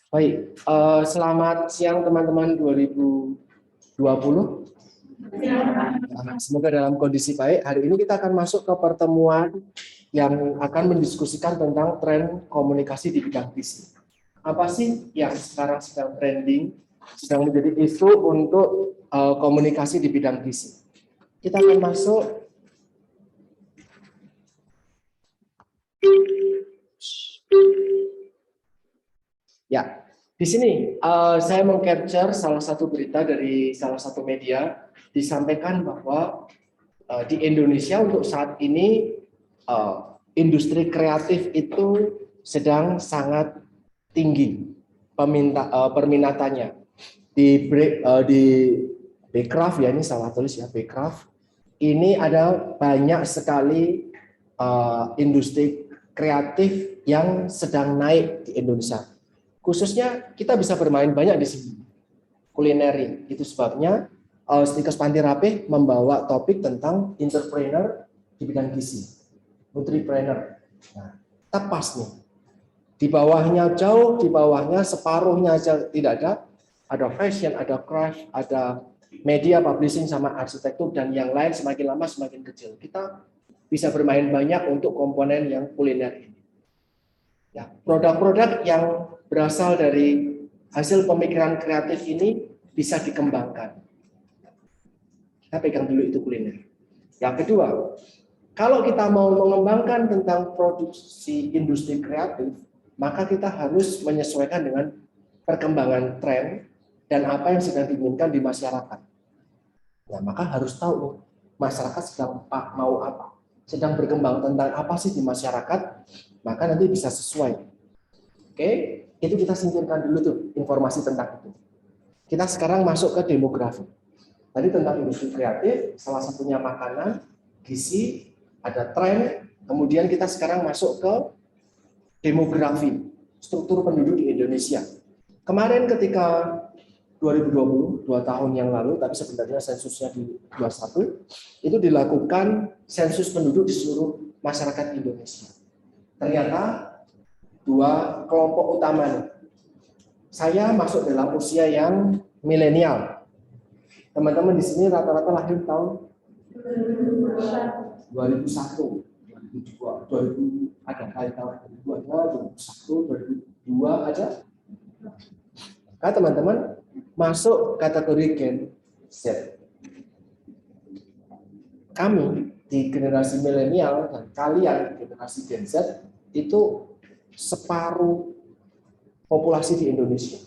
Baik, selamat siang teman-teman 2020. Semoga dalam kondisi baik. Hari ini kita akan masuk ke pertemuan yang akan mendiskusikan tentang tren komunikasi di bidang visi. Apa sih yang sekarang sedang trending, sedang menjadi isu untuk komunikasi di bidang visi? Kita akan masuk. Ya, di sini saya meng-capture salah satu berita dari salah satu media, disampaikan bahwa di Indonesia untuk saat ini industri kreatif itu sedang sangat tinggi perminatannya. Di Backcraft ya, ini salah tulis ya, Backcraft. Ini ada banyak sekali industri kreatif yang sedang naik di Indonesia. Khususnya kita bisa bermain banyak di sini, kulineri. Itu sebabnya Stikers Panti Rapih membawa topik tentang entrepreneur di bidang gizi, nutripreneur. Nah, tepas nih. Di bawahnya jauh, di bawahnya separuhnya aja tidak ada fashion, ada craft, ada media, publishing, sama arsitektur, dan yang lain semakin lama semakin kecil. Kita bisa bermain banyak untuk komponen yang kuliner ini. Ya, produk-produk yang berasal dari hasil pemikiran kreatif ini bisa dikembangkan. Kita pegang dulu itu kuliner. Yang kedua, kalau kita mau mengembangkan tentang produksi industri kreatif, maka kita harus menyesuaikan dengan perkembangan tren dan apa yang sedang diinginkan di masyarakat. Nah, maka harus tahu masyarakat sedang mau apa, sedang berkembang tentang apa sih di masyarakat, maka nanti bisa sesuai. Oke, itu kita singkirkan dulu tuh informasi tentang itu. Kita sekarang masuk ke demografi. Tadi tentang industri kreatif, salah satunya makanan, gizi, ada tren, kemudian kita sekarang masuk ke demografi, struktur penduduk di Indonesia. Kemarin ketika 2020, 2 tahun yang lalu, tapi sebenarnya sensusnya di 21, itu dilakukan sensus penduduk di seluruh masyarakat Indonesia. Ternyata dua kelompok utama nih. Saya masuk dalam usia yang milenial. Teman-teman di sini rata-rata lahir tahun 2001, 2002, ada kali tahun 2002, 2001, 2002 aja. Nah, teman-teman masuk kategori Gen Z. Kami di generasi milenial dan kalian generasi Gen Z itu separuh populasi di Indonesia.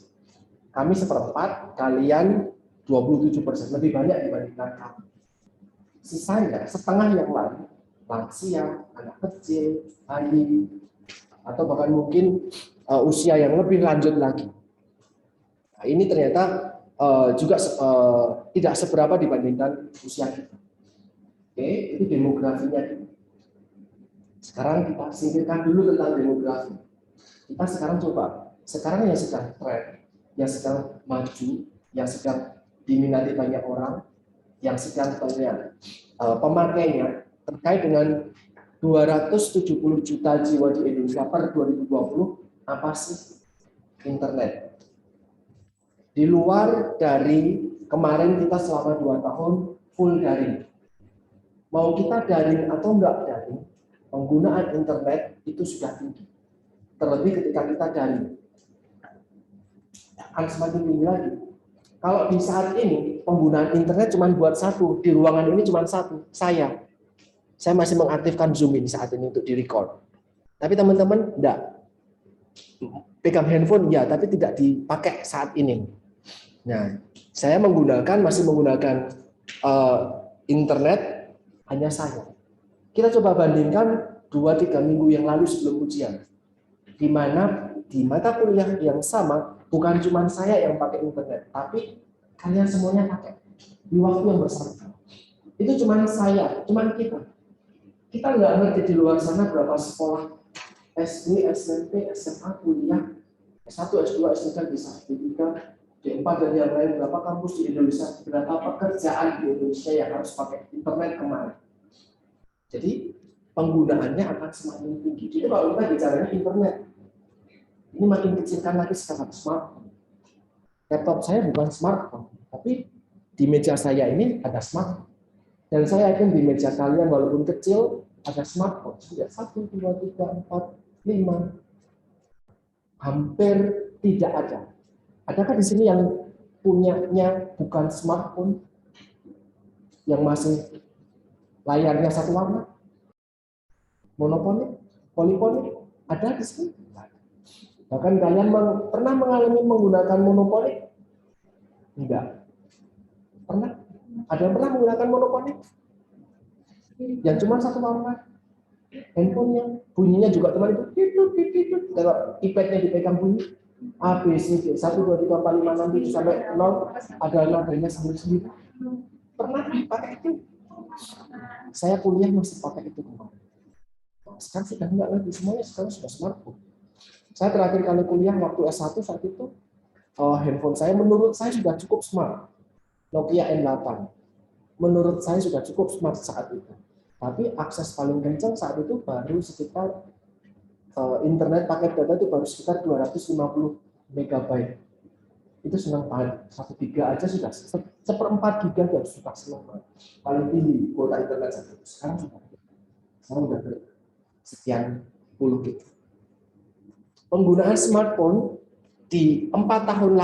Kami seperempat, kalian 27%, lebih banyak dibandingkan kami. Sisanya setengah yang lain, lansia, anak kecil, bayi, atau bahkan mungkin usia yang lebih lanjut lagi. Nah, ini ternyata juga tidak seberapa dibandingkan usia kita. Oke, itu demografinya. Sekarang kita singkirkan dulu tentang demografi. Kita sekarang coba, sekarang yang sedang tren, yang sedang maju, yang sedang diminati banyak orang, yang sedang pemakainya terkait dengan 270 juta jiwa di Indonesia per 2020, apa sih internet? Di luar dari kemarin kita selama 2 tahun full daring. Mau kita daring atau enggak daring, penggunaan internet itu sudah tinggi. Terlebih ketika kita daring. Akan semakin tinggi lagi. Kalau di saat ini penggunaan internet cuma buat satu, di ruangan ini cuma satu, saya masih mengaktifkan Zoom ini saat ini untuk di-record. Tapi teman-teman enggak. Pegang handphone ya, tapi tidak dipakai saat ini. Nah, saya masih menggunakan internet hanya saya. Kita coba bandingkan 2-3 minggu yang lalu sebelum ujian. Di mana di mata kuliah yang sama, bukan cuma saya yang pakai internet, tapi kalian semuanya pakai di waktu yang bersamaan. Itu cuma saya, cuma kita. Kita nggak ngerti di luar sana berapa sekolah SD, SMP, SMA, kuliah, S1, S2, S3, D3, D4, dan yang lain, berapa kampus di Indonesia, berapa pekerjaan di Indonesia yang harus pakai internet kemarin. Jadi penggunaannya akan semakin tinggi. Jadi kalau kita bicaranya internet, Ini makin kecilkan lagi sekarang smartphone. Laptop saya bukan smartphone, tapi di meja saya ini ada smartphone. Dan saya yakin di meja kalian walaupun kecil ada smartphone. Sudah 1, 2, 3, 4, 5. Hampir tidak ada. Adakah di sini yang punyanya bukan smartphone? Yang masih layarnya satu warna? Monoponik? Poliponik? Ada di sini? Bahkan kalian pernah mengalami menggunakan monoponik? Enggak. Pernah? Ada yang pernah menggunakan monoponik? Yang cuma satu warna? Handphonenya, bunyinya juga cuma itu. Kalau iPad-nya dipegang bunyi, A, B, C, D, 1, 2, 3, 4, 5, 6, 7, sampai 0, ada nadanya sendiri-sendiri. Pernah pakai itu? Saya kuliah masih pakai itu. Sekarang sudah enggak lagi, semuanya sekarang sudah smartphone. Saya terakhir kali kuliah waktu S1 saat itu, handphone saya menurut saya sudah cukup smart. Nokia N8. Menurut saya sudah cukup smart saat itu. Tapi akses paling kencang saat itu baru sekitar internet paket data itu baru sekitar 250 megabyte. Itu senang banget. 1 giga aja sudah, 1/4 giga sudah senang banget. Paling tinggi kuota internet saat itu. Sekarang sudah sekian puluh giga. Penggunaan smartphone di 3 tahun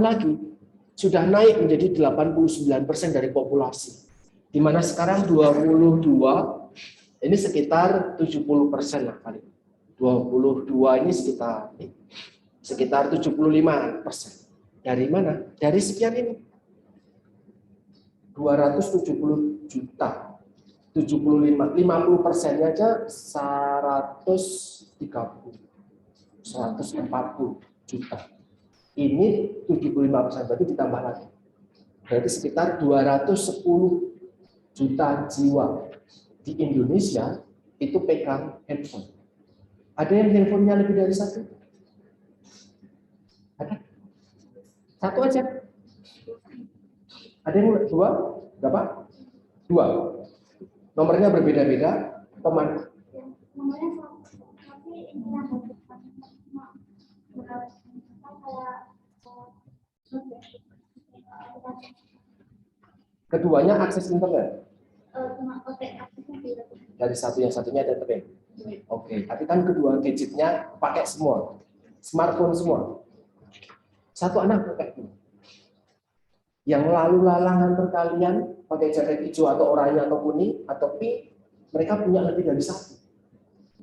lagi sudah naik menjadi 89% dari populasi. Di mana sekarang 22, ini sekitar 70% lah kali. 22 ini sekitar 75%. Dari mana? Dari sekian ini. 270 juta. 75, 50%-nya aja 140 juta. Ini 75%, berarti ditambah lagi. Berarti sekitar 210 juta jiwa di Indonesia itu pegang handphone. Ada yang handphonenya lebih dari satu? Ada? Satu aja? Ada yang dua? Berapa? 2. Nomornya berbeda-beda. Teman. Keduanya akses internet. Dari satu yang satunya ada internet. Oke, tapi kan kedua gadgetnya pakai semua. Smartphone semua. Satu anak pakai. Yang lalu lalang antar kalian pakai jaket hijau atau oranye atau kuning atau pink, mereka punya lebih dari satu.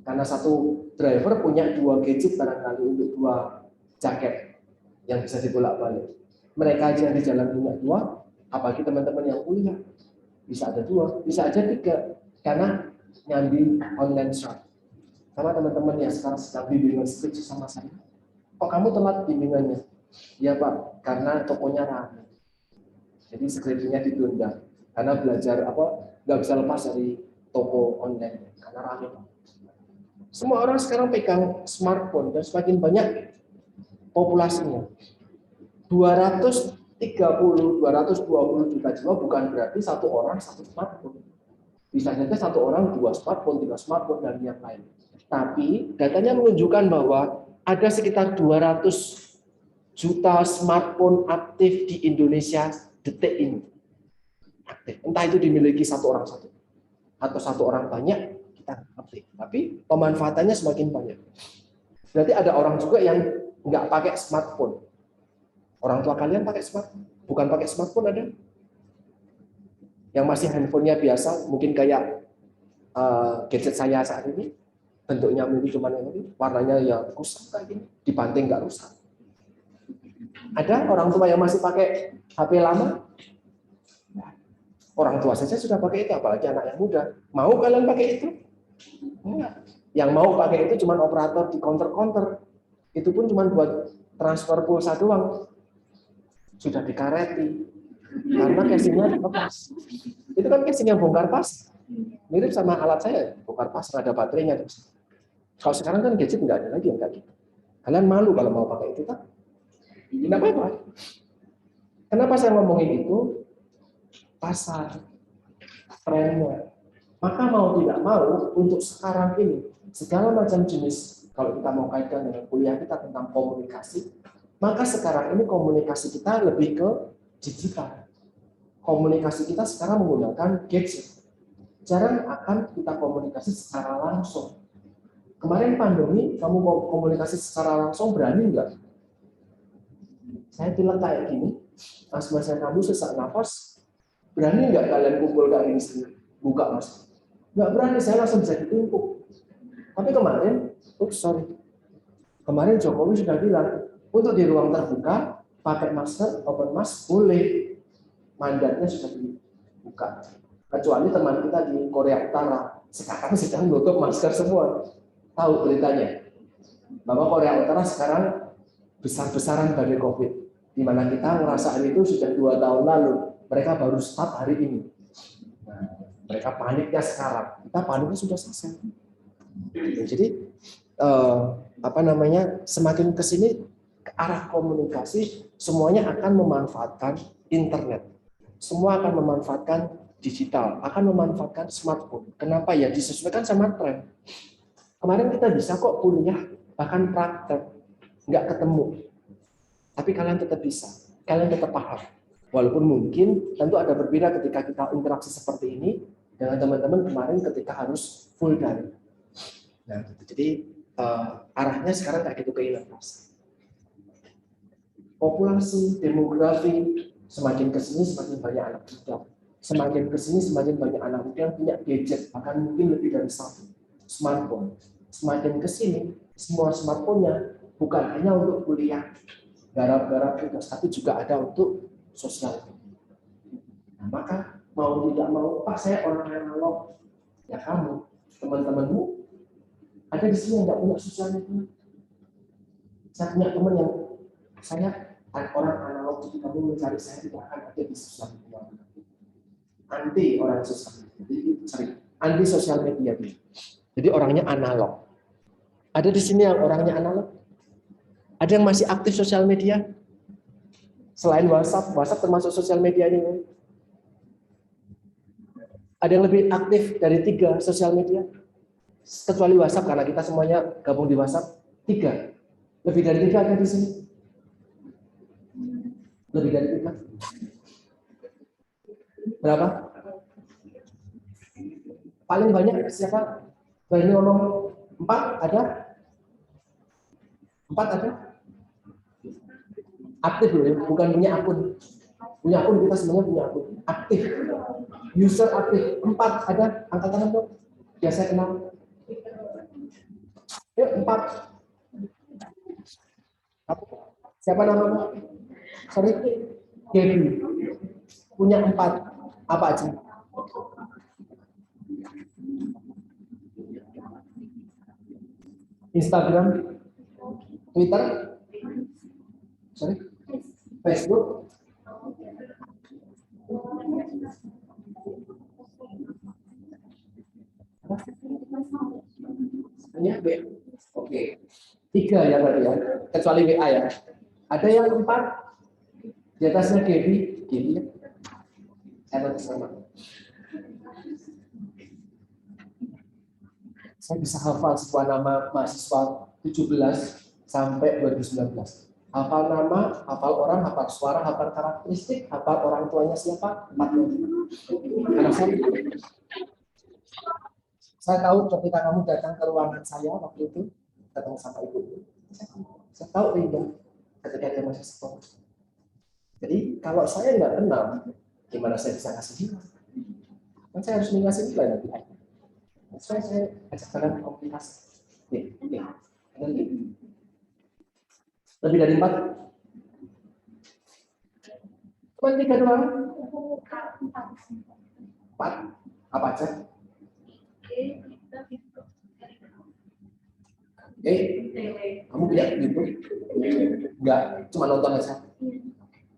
Karena satu driver punya 2 gadget barangkali untuk 2 jaket yang bisa dibolak-balik. Mereka aja di jalan punya 2, apalagi teman-teman yang kuliah bisa ada 2, bisa aja 3 karena nyambi online shop. Sama teman-teman yang sekarang sedang bimbingan skripsi sama saya. Kok kamu telat bimbingannya? Ya Pak, karena tokonya ramai. Jadi skripsinya ditunda karena belajar nggak bisa lepas dari toko online karena ramai. Semua orang sekarang pegang smartphone dan semakin banyak populasinya. 220 juta jiwa bukan berarti satu orang satu smartphone. Bisa saja satu orang 2 smartphone, 3 smartphone dan yang lain. Tapi datanya menunjukkan bahwa ada sekitar 200 juta smartphone aktif di Indonesia detik ini. Aktif. Entah itu dimiliki satu orang satu atau satu orang banyak, kita aktif. Tapi pemanfaatannya semakin banyak. Berarti ada orang juga yang nggak pakai smartphone. Orang tua kalian pakai smartphone? Bukan pakai smartphone ada? Yang masih handphonenya biasa, mungkin kayak gadget saya saat ini, bentuknya mungkin cuma yang ini, warnanya ya rusak kayak gini, dibanting nggak rusak. Ada orang tua yang masih pakai HP lama? Orang tua saja sudah pakai itu, apalagi anak yang muda. Mau kalian pakai itu? Enggak. Yang mau pakai itu cuma operator di counter-counter. Itu pun cuma buat transfer pulsa doang. Sudah dikareti. Karena casingnya lepas. Itu kan casing yang bongkar pas. Mirip sama alat saya, bongkar pas, ada baterainya. Kalau sekarang kan gadget nggak ada lagi yang kayak gitu. Kalian malu kalau mau pakai itu kan? Tidak apa-apa. Kenapa saya ngomongin itu? Pasar, trennya. Maka mau tidak mau, untuk sekarang ini, segala macam jenis Kalau kita mau kaitkan dengan kuliah kita tentang komunikasi, maka sekarang ini komunikasi kita lebih ke digital. Komunikasi kita sekarang menggunakan gadget. Jarang akan kita komunikasi secara langsung. Kemarin pandemi, kamu mau komunikasi secara langsung berani nggak? Saya bilang kayak gini, mas-masnya kamu sesak nafas, berani nggak kalian kumpul kayak gini sendiri? Buka mas. Nggak berani, saya langsung bisa ditumpuk. Tapi kemarin, kemarin Jokowi sudah bilang, untuk di ruang terbuka, pakai masker, open mask, boleh. Mandatnya sudah dibuka. Kecuali teman kita di Korea Utara, sekarang sedang menutup masker semua. Tahu beritanya? Bahwa Korea Utara sekarang besar-besaran badai COVID. Di mana kita ngerasain itu sudah 2 tahun lalu. Mereka baru start hari ini. Nah, mereka paniknya sekarang. Kita paniknya sudah selesai. Jadi semakin ke sini ke arah komunikasi, semuanya akan memanfaatkan internet. Semua akan memanfaatkan digital, akan memanfaatkan smartphone. Kenapa ya? Disesuaikan sama tren. Kemarin kita bisa kok kuliah, bahkan praktek, nggak ketemu. Tapi kalian tetap bisa, kalian tetap paham. Walaupun mungkin tentu ada berbeda ketika kita interaksi seperti ini dengan teman-teman kemarin ketika harus full daring. Nah, jadi arahnya sekarang kayak gitu ke inovasi. Populasi, demografi, semakin ke sini semakin banyak anak muda. Semakin ke sini semakin banyak anak muda yang punya gadget, bahkan mungkin lebih dari satu smartphone. Semakin ke sini, semua smartphone-nya bukan hanya untuk kuliah, garap-garap tugas, tapi juga ada untuk sosial. Nah, maka mau tidak mau, Pak saya orang analog, ya kamu, teman-temanmu ada di sini yang nggak punya sosial media. Saya punya teman yang saya orang analog, jadi kamu mencari saya tidak akan ada di sosial media. Anti orang sosial media, anti sosial media. Jadi orangnya analog. Ada di sini yang orangnya analog. Ada yang masih aktif sosial media? Selain WhatsApp, WhatsApp termasuk sosial media ini. Ada yang lebih aktif dari 3 sosial media? Kecuali WhatsApp, karena kita semuanya gabung di WhatsApp. 3. Lebih dari 3 ada di sini? Lebih dari 3? Berapa? Paling banyak siapa? Berani ngomong 4 ada? 4 ada? Aktif loh ya, bukan punya akun. Punya akun kita semuanya punya akun. Aktif. User aktif. 4 ada? Angkat tangan dong. Biar saya kenal. Yuk 4. Siapa namanya? Sorry. Gaby. Punya 4. Apa aja? Instagram, Twitter, sorry, Facebook, hanya WA. Oke, 3 ya berarti ya, kecuali WA ya. Ada yang 4 di atasnya Gaby, ya. Saya sama. Saya bisa hafal sebuah nama mahasiswa 17 sampai 2019. Hafal nama, hafal orang, hafal suara, hafal karakteristik, hafal orang tuanya siapa, 4. Anak saya tahu ketika kamu datang ke ruangan saya waktu itu, datang sama ibu. Saya tahu Rinda ketika dia masih sekolah. Jadi kalau saya nggak kenal, gimana saya bisa ngasih nilai? Kan saya harus ngasih nilai nanti. Saya ajak kalian komunikasi. Lebih dari 4? Cuma 3 doang? 4? Apa aja? Kamu punya gitu? Enggak, cuma nonton aja.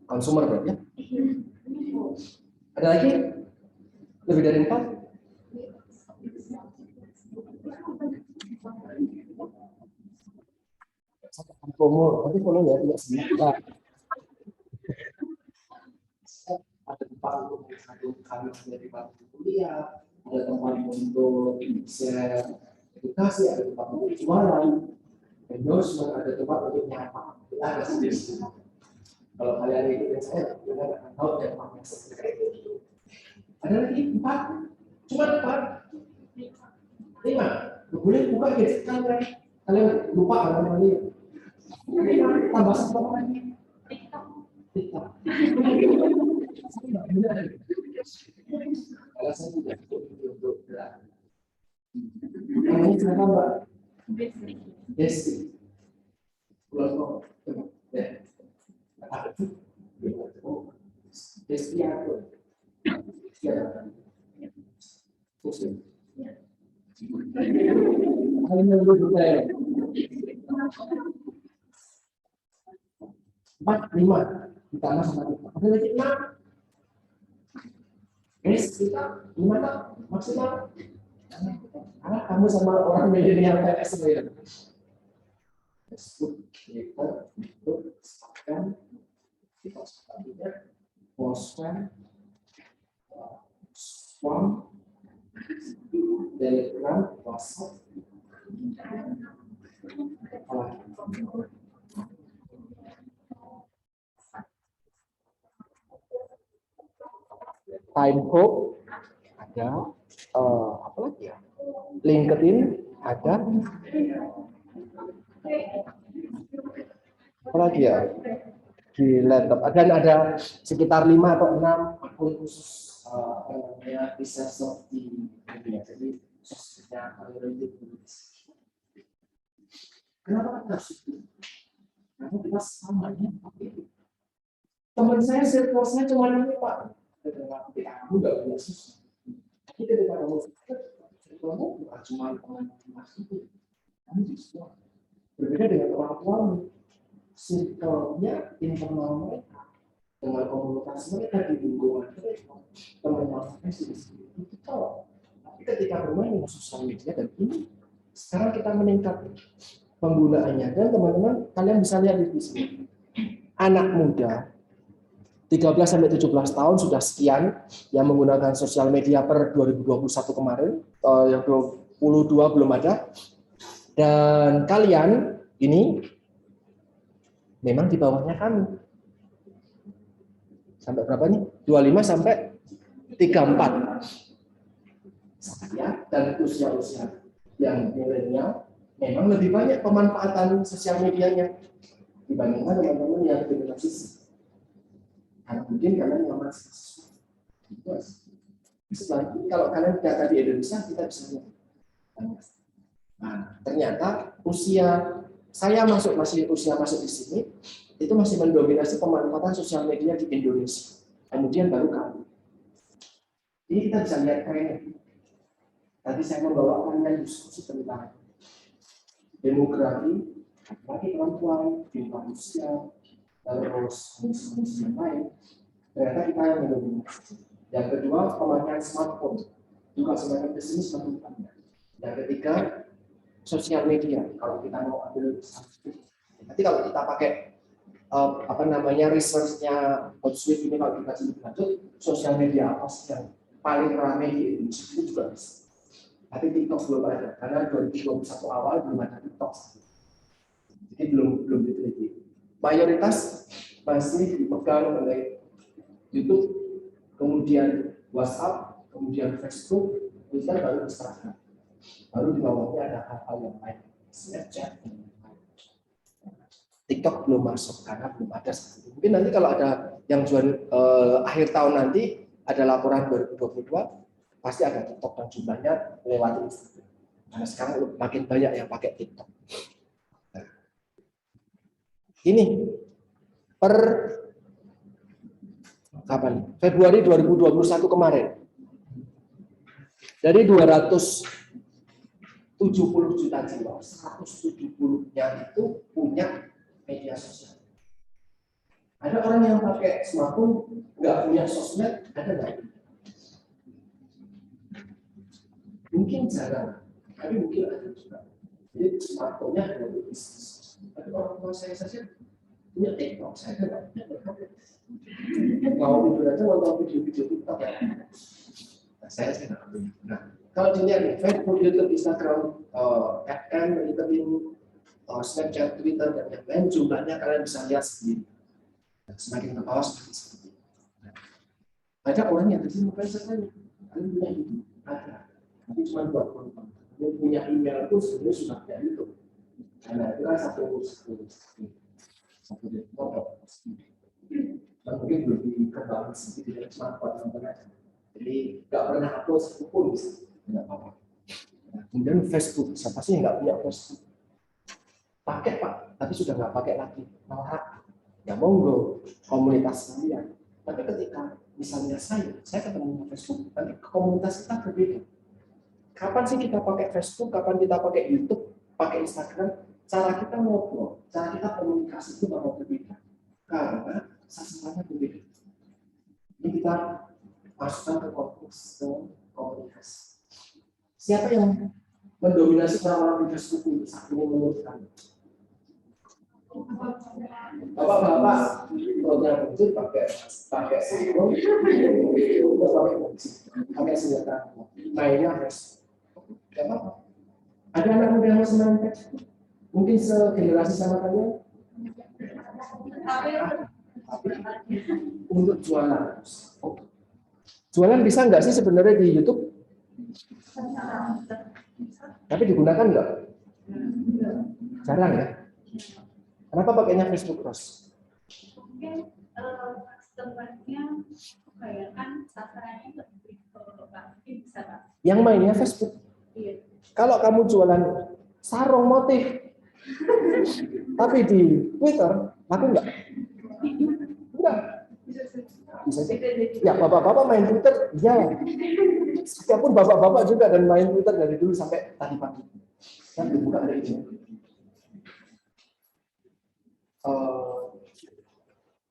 Konsumer berarti ya? Ada lagi? Lebih dari 4? Promo, nanti follow ya, tidak sedikit. Ada tempat untuk kami dari kuliah, ada tempat untuk share edukasi, ada tempat untuk jualan. Endorsement, ada tempat untuk nyapa. Kita ada sendiri. Kalau kalian ikutin saya, kalian akan tahu yang pakai seperti itu. Ada lagi 4, cuma 4, 5. Boleh buka gadget kalian lupa namanya. Tambah 1 lagi. TikTok. Kalau saya tidak untuk gerak. Namanya siapa Mbak? Desti. Kelompok. Ya. Desti aku. Ya. Muslim. Hanya dulu saya. 4, 5 ditambah sama kita. Ada lagi 6. Kita 5 maksimal. Karena kamu sama orang milenial PS sebenarnya. Facebook, Twitter, YouTube, Instagram, kita selanjutnya, Postman, Swarm, Telegram, WhatsApp, Time Hope ada, apa lagi ya? LinkedIn ada, apa lagi ya? Di laptop dan ada sekitar 5 atau 6 akun khusus research di dunia. Jadi sosmednya algoritma. Kenapa harus itu? Karena kita samanya teman saya circle-nya cuma ini Pak. Aku nggak punya sosmed. Kita tidak mau circle-mu bukan cuma teman-teman itu. Kamu justru berbeda dengan orang tua. Circle-nya internal mereka, dengan komunitas mereka di lingkungan mereka, teman-teman itu tahu. Tapi ketika bermain dengan sosial media dan ini sekarang kita meningkat penggunaannya dan teman-teman kalian bisa lihat di sini anak muda 13 sampai 17 tahun sudah sekian yang menggunakan sosial media per 2021 kemarin, yang 22 belum ada. Dan kalian ini memang di bawahnya kami. Sampai berapa nih? 25 sampai 34. Saya dan usia-usia yang milenial memang lebih banyak pemanfaatan sosial medianya dibandingkan teman-teman yang generasi. Karena mungkin kalian nyaman sesuatu. Setelah itu kalau kalian data di Indonesia kita bisa lihat. Nah, ternyata saya masih usia masuk di sini itu masih mendominasi pemanfaatan sosial media di Indonesia. Kemudian baru kami. Ini kita bisa lihat trennya. Tadi saya membawa kalian diskusi tentang demografi, laki perempuan, jumlah usia, terus fungsi yang lain. Ternyata kita yang mendominasi. Yang kedua, pemakaian smartphone juga semakin kesini semakin banyak. Yang ketiga, sosial media. Kalau kita mau ambil nanti kalau kita pakai researchnya Hootsuite ini kalau kita lebih lanjut, sosial media apa sih yang paling ramai di Indonesia itu juga bisa. Tapi TikTok belum ada karena 2021 awal belum ada TikTok. Jadi belum diteliti. Mayoritas masih dipegang oleh YouTube, kemudian WhatsApp, kemudian Facebook, kemudian baru Instagram. Baru di bawahnya ada hal-hal yang lain, Snapchat. TikTok belum masuk karena belum ada. Mungkin nanti kalau ada yang jual akhir tahun nanti ada laporan 2022 pasti ada TikTok dan jumlahnya melewati Instagram. Karena sekarang makin banyak yang pakai TikTok. Nah, ini per kapan? Februari 2021 kemarin. Dari 270 juta jiwa, 170-nya itu punya media sosial. Ada orang yang pakai smartphone nggak punya sosmed, ada nggak? Mungkin jarang, tapi mungkin ada juga. Jadi smartphone-nya ada untuk bisnis. Tapi orang tua saya saja punya TikTok, saya nggak punya. Kalau itu aja nonton video-video TikTok ya. Nah, saya nggak punya. Nah, kalau dilihat nih, Facebook, YouTube, Instagram, FM, LinkedIn, Snapchat, Twitter, dan yang lain jumlahnya kalian bisa lihat sendiri. Semakin ke bawah semakin seperti itu. Ada orang yang kecil mobile saya, kalian punya itu, ada, tapi cuma buat konten. Yang punya email itu sebenarnya sudah ada itu. Karena itu kan satu laptop. Dan mungkin belum dikembangkan sendiri dengan cuma buat konten aja. Jadi nggak pernah upload satupun bisa, nggak apa-apa. Kemudian Facebook, siapa sih nggak punya Facebook? Pakai Pak, tapi sudah nggak pakai lagi. Norak, ya monggo komunitas kalian. Tapi ketika misalnya saya ketemu Facebook, nanti komunitas kita berbeda. Kapan sih kita pakai Facebook? Kapan kita pakai YouTube? Pakai Instagram? Cara kita ngobrol, cara kita komunikasi itu bakal berbeda. Karena sasarannya berbeda. Ini kita masukkan ke komunikasi. Siapa yang mendominasi orang-orang di Facebook ini saat ini menurut kami? Bapak-bapak program itu pakai sarung, pakai senjata, mainnya harus. Ada anak muda yang masih main Facebook? Mungkin segenerasi sama kalian? Untuk jualan. Jualan bisa nggak sih sebenarnya di YouTube? Tapi digunakan nggak? Jarang ya. Kenapa pakainya Facebook Cross? Mungkin tempatnya kayak kan sasarannya lebih bisa Pak. Yang mainnya Facebook. Iya. Kalau kamu jualan sarung motif, tapi di Twitter, laku nggak? Enggak. Bisa sih. Ya, bapak-bapak main Twitter, ya. Siapapun bapak-bapak juga dan main Twitter dari dulu sampai tadi pagi. Yang dibuka ada ini.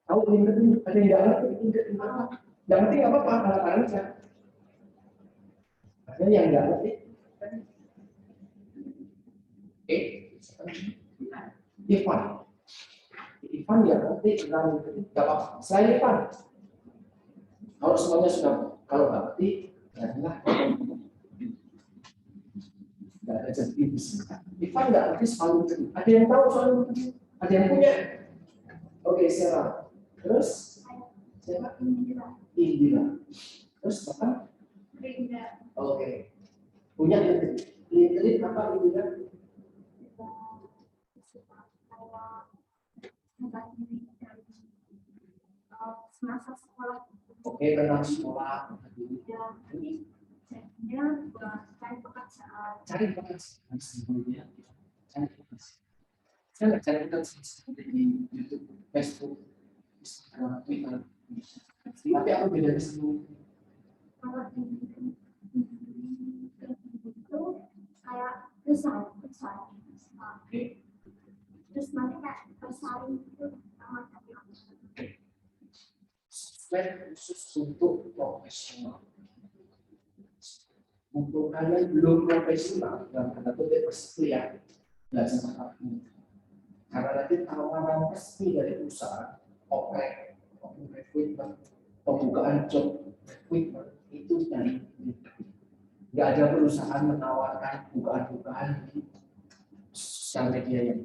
Tahu ini ada yang nggak ngerti, nggak ngerti apa-apa, kalian aja. Ada yang nggak ngerti. Ivan ya ngerti tentang nggak apa-apa. Selain Ivan, kalau semuanya sudah kalau nggak ngerti, ya lah. Nggak ada jadi bisa. Ivan nggak ngerti soal itu. Ada yang tahu soal itu? Ada yang punya? Oke, siapa? Terus siapa? Indira. Terus apa? Rinda. Oke. Punya LinkedIn apa Indira? Semasa sekolah. Oke, tentang sekolah. Ya, ini jadinya buat cari pekerjaan. Cari pekerjaan sebelumnya. Cari pekerjaan. Saya nggak cari pekerjaan di YouTube, Facebook, Instagram, Twitter. Tapi apa bedanya sebelum? Kalau di itu kayak bersaing. Terus nanti kayak bersaing itu sama Software khusus untuk profesional. Untuk kalian belum profesional, dalam tanda kutip pasti ya, belajar apa-apa. Karena nanti tawaran resmi dari perusahaan, oprek, recruitment, pembukaan job recruitment itu dari nggak ada perusahaan menawarkan bukaan-bukaan di sosial media yang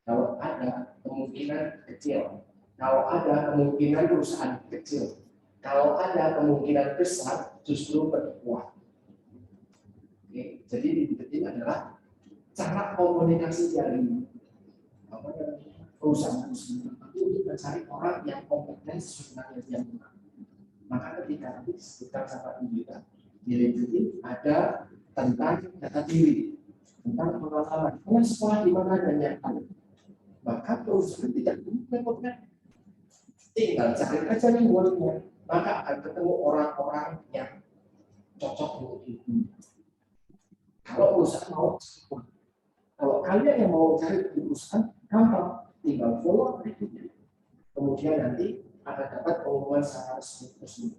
kalau ada kemungkinan kecil, kalau ada kemungkinan perusahaan kecil, kalau ada kemungkinan besar justru berkuat. Oke, jadi ini adalah cara komunikasi dari perusahaan untuk mencari orang yang kompeten sesuai dengan yang benar. Maka ketika nanti sekitar sama kita di LinkedIn ada tentang data diri, tentang pengalaman, karena sekolah di mana dan yang lain. Maka perusahaan tidak perlu repotkan, tinggal cari aja nih wordnya, maka akan ketemu orang-orang yang cocok untuk itu. Kalau perusahaan mau, kalau kalian yang mau cari perusahaan, gampang, tinggal follow berikutnya. Kemudian nanti akan dapat pengumuman secara resmi.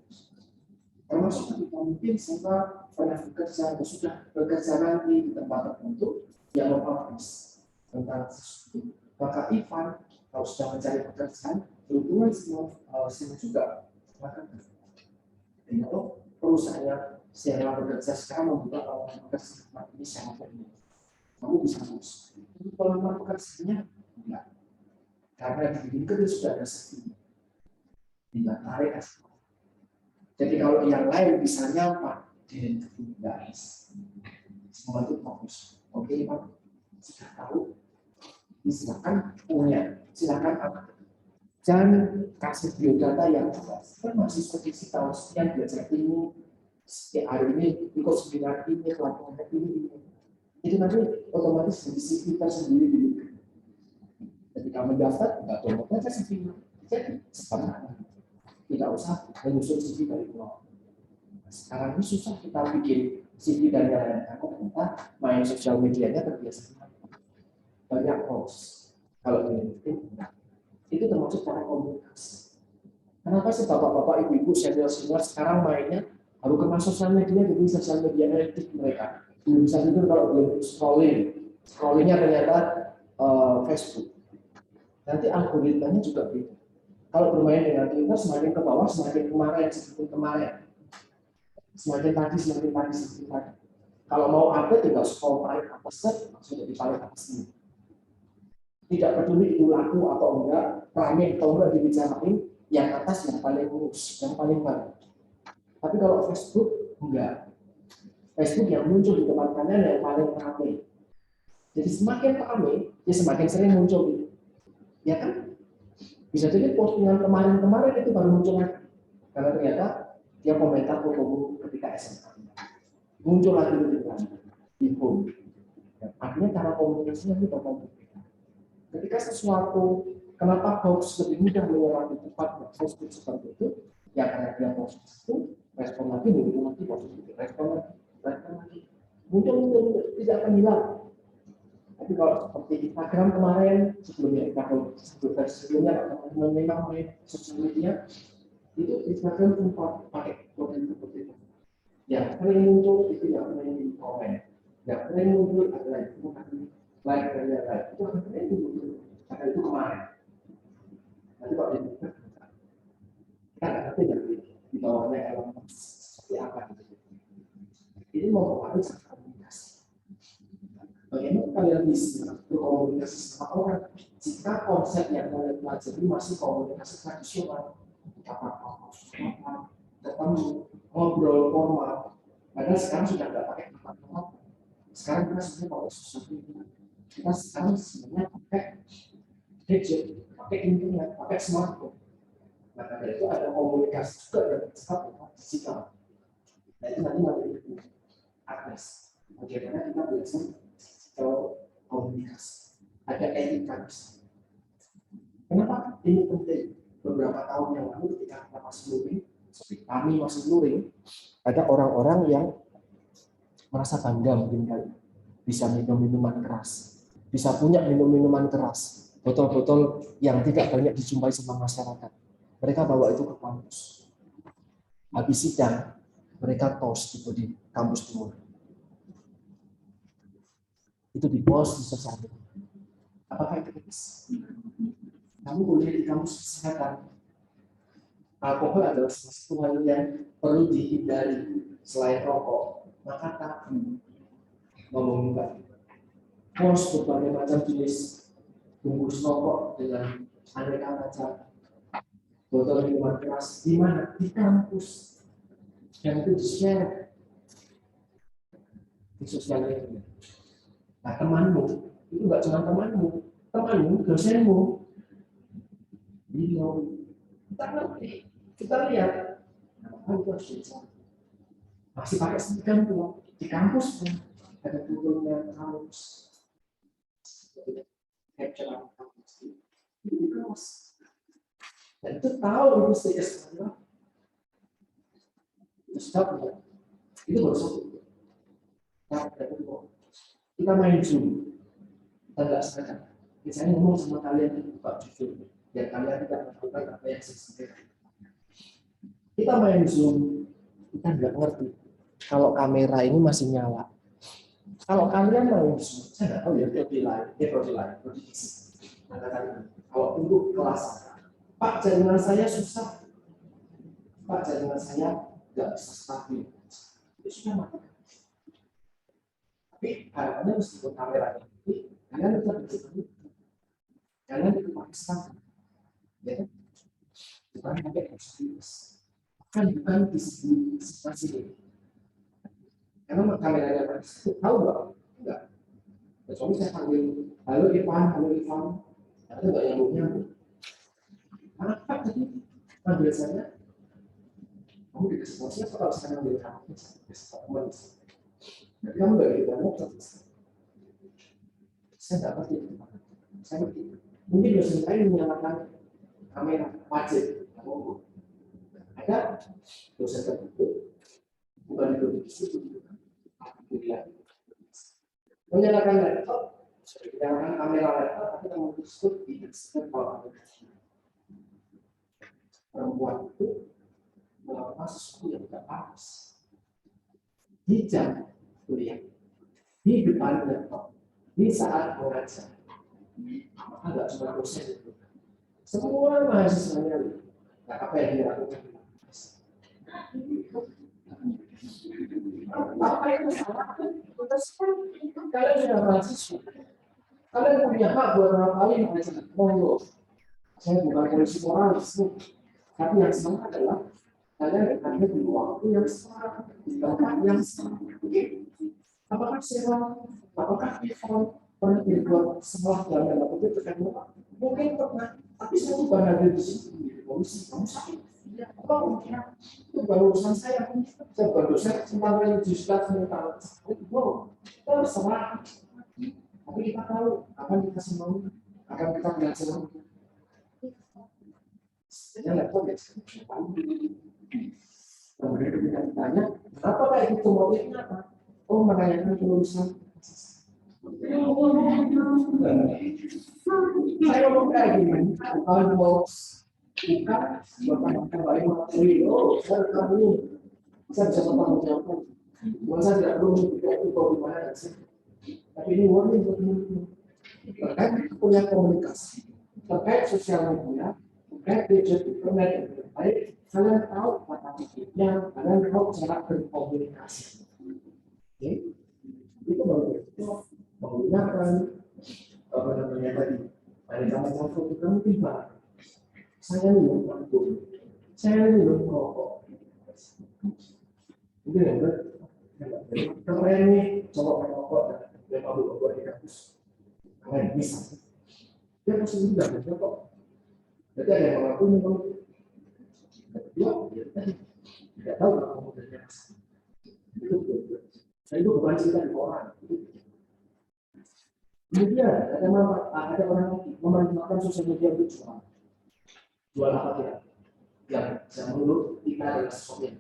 Termasuk ketika mungkin saya pernah bekerja atau sudah bekerja nanti di tempat tertentu yang mempublish tentang sesuatu, maka Ivan kalau sudah mencari pekerjaan berhubungan semua juga, maka kalau perusahaannya setelah bekerja sekarang membuka lowongan pekerjaan ini sangat penting. Kamu bisa masuk. pelamar pekerjaannya? Enggak. Karena di LinkedIn sudah ada CV. Tinggal tarik ekspor. Jadi kalau yang lain bisa nyapa di LinkedIn, guys. Semua itu fokus. Oke, Pak. Sudah tahu? Silakan punya. Silakan apa? Jangan kasih biodata yang jelas. Kan masih seperti tahu sekian belajar ini, setiap hari ini ikut seminar ini, pelatihan ini. Itu nanti otomatis jadi CV kita sendiri dulu. Ketika mendaftar, nggak download aja CV-nya. Jadi sebenarnya tidak usah menyusun CV dari nol. Sekarang ini susah kita bikin CV dan lain-lain karena kita main sosial medianya terbiasa banyak post. Kalau di LinkedIn, itu termasuk cara komunikasi. Kenapa sih bapak-bapak, ibu-ibu, senior-senior sekarang mainnya baru kenal sosial media, jadi sosial media elit mereka. Belum bisa tidur kalau belum scrollingnya ternyata Facebook. Nanti algoritmanya juga beda. Kalau bermain dengan Twitter, semakin ke bawah, semakin kemarin. Semakin tadi. Kalau mau update, tinggal scroll paling atas, langsung jadi paling atas ini. Tidak peduli itu laku atau enggak, rame atau enggak dibicarain, yang atas yang paling lurus, yang paling baru. Tapi kalau Facebook, enggak. Facebook yang muncul di tempat kanan yang paling ramai. Jadi semakin ramai, ya semakin sering muncul. Ya kan? Bisa jadi postingan kemarin itu baru muncul lagi. Karena ternyata dia komentar fotomu ketika SMA. Muncul lagi di home. Artinya cara komunikasinya itu bakal berbeda. Ketika sesuatu, kenapa hoax lebih mudah menyerang di tempat Facebook seperti itu? Ya karena dia positif itu, respon lagi, muncul lagi positif, respon lagi. Muncul, tidak akan hilang. Tapi kalau seperti Instagram kemarin, sebelumnya memang main sosial media, itu Instagram sempat pakai kode seperti itu. Yang sering muncul itu yang sering di komen, yang sering muncul adalah itu like dan lain-lain. Itu akan sering muncul karena itu kemarin. Nanti kalau di kita nggak ngerti di bawahnya elemen seperti apa gitu. Ini mempengaruhi komunikasi. Bagaimana kalian bisa berkomunikasi sama orang jika konsep yang kalian pelajari masih komunikasi tradisional, ketemu, ngobrol formal. Padahal sekarang sudah nggak pakai tempat formal. Sekarang kita sebenarnya pakai sesuatu kita sekarang sebenarnya pakai gadget, pakai internet, pakai smartphone. Nah, karena itu ada komunikasi juga yang bersifat digital. Nah, itu nanti adres. Bagaimana kita belajar komunikasi. Ada etika. Kenapa ini penting? Beberapa tahun yang lalu ketika kita masih luring, kami masih luring, ada orang-orang yang merasa bangga mungkin kali bisa minum minuman keras, bisa punya minum-minuman keras, botol-botol yang tidak banyak dijumpai sama masyarakat. Mereka bawa itu ke kampus. Habis sidang, mereka tos di kampus timur. Itu di post di sosial media. Apakah itu bisa? Kamu kuliah di kampus kesehatan. Alkohol adalah salah satu hal yang perlu dihindari selain rokok. Maka tadi ngomongin post berbagai macam jenis bungkus rokok dengan aneka macam botol minuman keras di mana? Di kampus. Dan itu di-share di sosial media. Nah, temanmu itu nggak cuma temanmu, dosenmu. Kita lihat, masih pakai seragam tuh di kampus pun ada turunnya kampus, capture kampus itu di kampus, dan itu tahu itu status mana, itu sudah punya, itu baru satu. Kita main Zoom, kita nggak sengaja. Misalnya ngomong sama kalian itu buka jujur. Ya kalian tidak melakukan apa yang sesuai. Kita main Zoom, kita nggak ngerti kalau kamera ini masih nyala. Kalau kalian main Zoom, saya nggak tahu ya prodi lain. Kalau untuk kelas, Pak jaringan saya susah, Pak jaringan saya nggak bisa stabil, itu sudah mati. Tapi harapannya meskipun kamera ini Kalian tetap bersih. Kalian itu Pakistan, ya, bukan pakai ekstremis, bukan disipasi ini. Karena kameranya tahu nggak? Enggak. Kecuali saya panggil, halo Ivan, ada nggak yang nyambung? Karena apa tadi panggil saya? Kamu di diskusi kalau saya ambil kamu, jadi kamu nggak kita mau saya nggak ngerti. Saya ngerti. Mungkin dosen lain menyalakan kamera wajib. Ada dosen tertentu bukan di situ, menyalakan laptop, menyalakan kamera laptop, tapi kamu disebut tidak seperti perempuan itu melakukan sesuatu yang tidak pantas di jam kuliah, di depan laptop, di saat mengajar. Agak cuma dosen itu. Semua mahasiswanya apa yang dia lakukan? Apa yang salah? Kalian sudah mahasiswa. Kalian punya hak buat ngapain? Monggo. Saya bukan polisi moralis, tapi yang salah adalah kalian ada di waktu yang salah, di tempat yang salah. Apakah saya, apakah Ivan pernah dibuat sebuah dalam waktu itu terkena? Mungkin pernah, tapi saya bukan ada di sini. Polisi, kamu sakit. Apa mungkin? Itu bukan urusan saya. Saya bukan dosen, semuanya justru mental. Kita serah. Tapi kita tahu akan kita semua, akan kita belajar. Saya nggak tahu ya. Kemudian kita ditanya, apakah itu motifnya apa? Oh, menanyakan kelulusan. Saya ngomong kayak gini, kalau mau bukan, bapak kembali materi. Oh, saya kamu, saya bisa bertanggung jawab. Saya tidak perlu itu kalau gimana sih. Tapi ini warning buat teman-teman. Terkait punya komunikasi, terkait sosial media, terkait gadget internet yang terbaik, kalian tahu kata pikirnya, kalian tahu cara berkomunikasi. Oke, itu baru menggunakan apa namanya tadi. Ada kamu foto kamu tiba. Saya minum waktu, saya minum rokok. Itu yang keren nih, coba rokok dan mabuk di kampus. Kalian bisa. Dia pasti juga ada kok. Jadi ada yang mengaku memang tidak tahu kalau kamu dari itu. Saya itu bukan cerita di orang. Kemudian ada orang lagi memanfaatkan sosial media untuk jual apa tidak? Yang saya menurut kita adalah sesuatu yang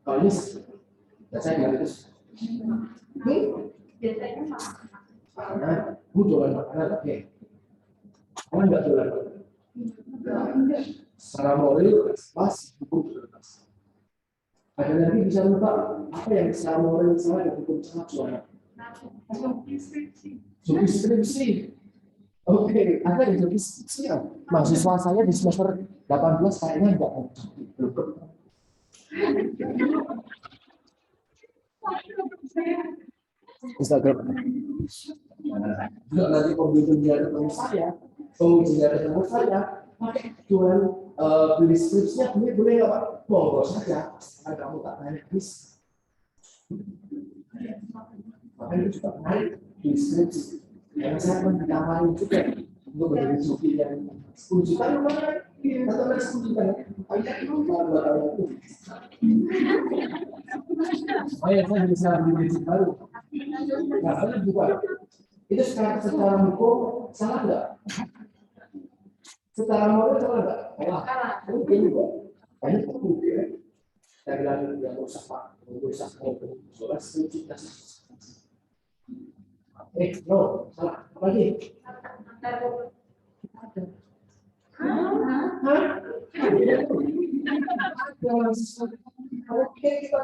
kalau ini saya bilang itu. Biasanya Karena jualan makanan oke. Kamu nggak jualan makanan. Secara moral pas, hukum pas. Ada lagi bisa lupa apa yang secara moral salah dan hukum salah jualan. Subskripsi. Oke, ada yang subskripsi ya. Mahasiswa saya di semester 18 kayaknya enggak mau. Instagram. Enggak nanti komputer dia ketemu saya, pengujian ketemu saya, pakai jualan beli skripsinya boleh nggak Pak? Monggo saja. Karena kamu tak naik bis. Makanya itu juga menarik di skripsi. Karena saya pun ditawarin juga untuk menjadi sufi yang 10 juta lumayan. Atau ada 10 juta. Banyak itu baru 2 tahun itu. Oh ya, saya bisa beli basic baru. Nah, saya juga. Itu secara hukum salah nggak? Secara moral salah nggak? Salah. Mungkin juga. Banyak kemudian. Saya bilang yang rusak Pak, rusak mobil, soalnya 10 juta. No, salah. Apa lagi? Oke, kita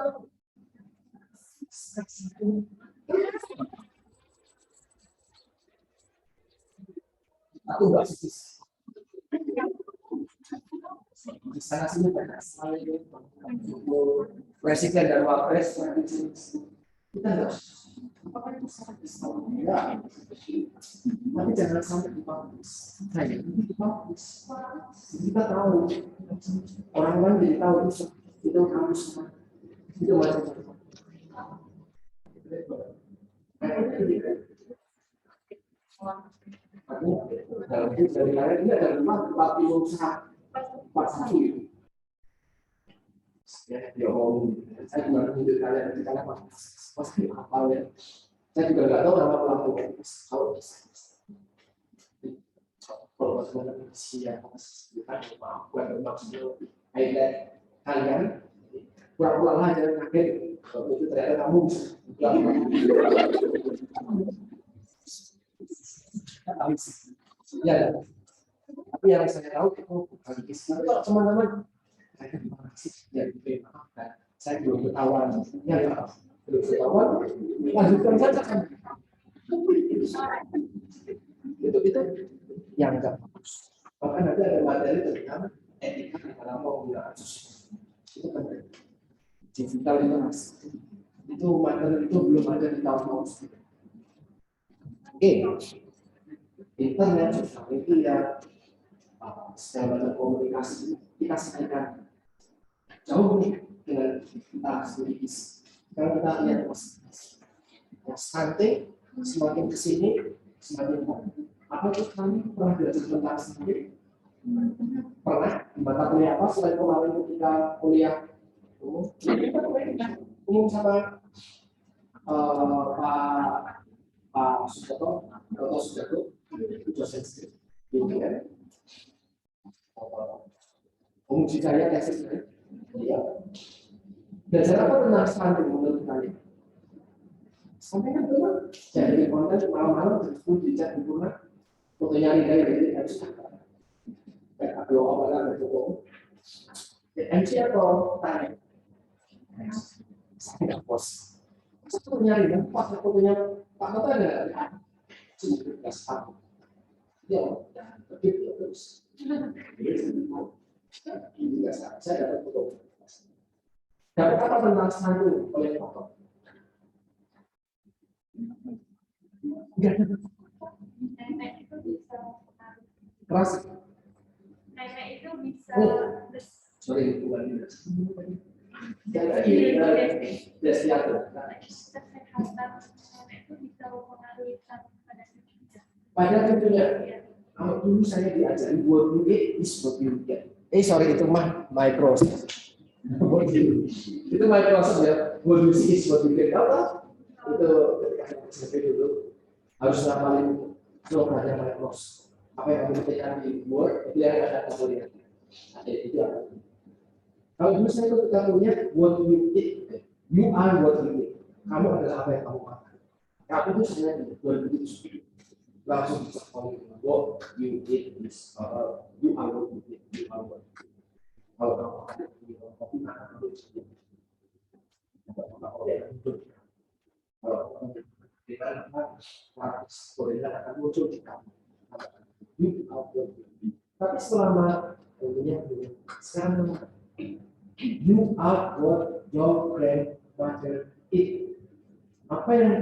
aku nggak sih. Di sana sini banyak sekali presiden dan wapres kita nggak. Apakah itu salah? Ya. tapi jangan sampai dipublish. Saya itu dipublish. Kita tahu, orang lain jadi tahu itu kamu semua, itu macam-macam. Dari lain ini ada 40 usaha pasang itu. Ya, dia ngomong, saya cuma menunjuk kalian pasti hafal ya. Saya juga nggak tahu nama pelakunya. Kalau bagaimana siapa maaf bukan maksudnya highlight kalian pulang-pulang aja kaget kalau itu ternyata kamu ya. Tapi yang saya tahu itu bukan kisah. Kalau teman-teman saya terima kasih ya maaf saya belum ketahuan ya belum ketahuan lanjutkan saja kan itu yang enggak bagus. Bahkan nanti ada materi tentang etika dalam penggunaan sosial itu penting. Digital itu materi itu belum ada di tahun-tahun sebelumnya. Oke, internet sosial itu ya secara komunikasi kita sampaikan jauh nih dengan kita sendiri. Kalau kita lihat stunting semakin kesini semakin baik. Apa itu kami pernah belajar tentang stunting? Pernah di mata kuliah apa selain kemarin ketika kuliah umum sama Pak Sujoto atau Sujoto dosen ini kan fungsi saya tesis ya. Belajar apa tentang stunting menurut kalian? Sampai kan benar jadi konten malam-malam terus dicat di rumah fotonya dari harus kayak kalau awalan itu MC atau tanya saya nggak bos satu nyari dan pas fotonya Pak Kota ada sudah satu ya begitu terus ini nggak saya dapat foto dapat apa tentang stunting oleh Pak Kota nenek itu bisa keras nenek itu bisa sorry bukan ini desiatur kesehatan nenek itu bisa mempengaruhi pada kita. pada tentunya kalau dulu saya diajari buat duit disebut duit sorry itu mah Microsoft itu Microsoft ya buat duit disebut duit kalau itu seperti dulu harus ngapalin programnya Microsoft apa yang kamu ketikkan di Word itu yang ada kemudian itu apa kalau dulu saya ketika punya what you eat you are what you eat kamu adalah apa yang kamu makan aku tuh sebenarnya what you eat langsung bisa ngomong what you eat is you are what you eat you are what kalau kamu makan kopi makan dulu kalau kita harus bolehlah akan muncul di kamu tapi selama tentunya sekarang you are what your grandmother eat apa yang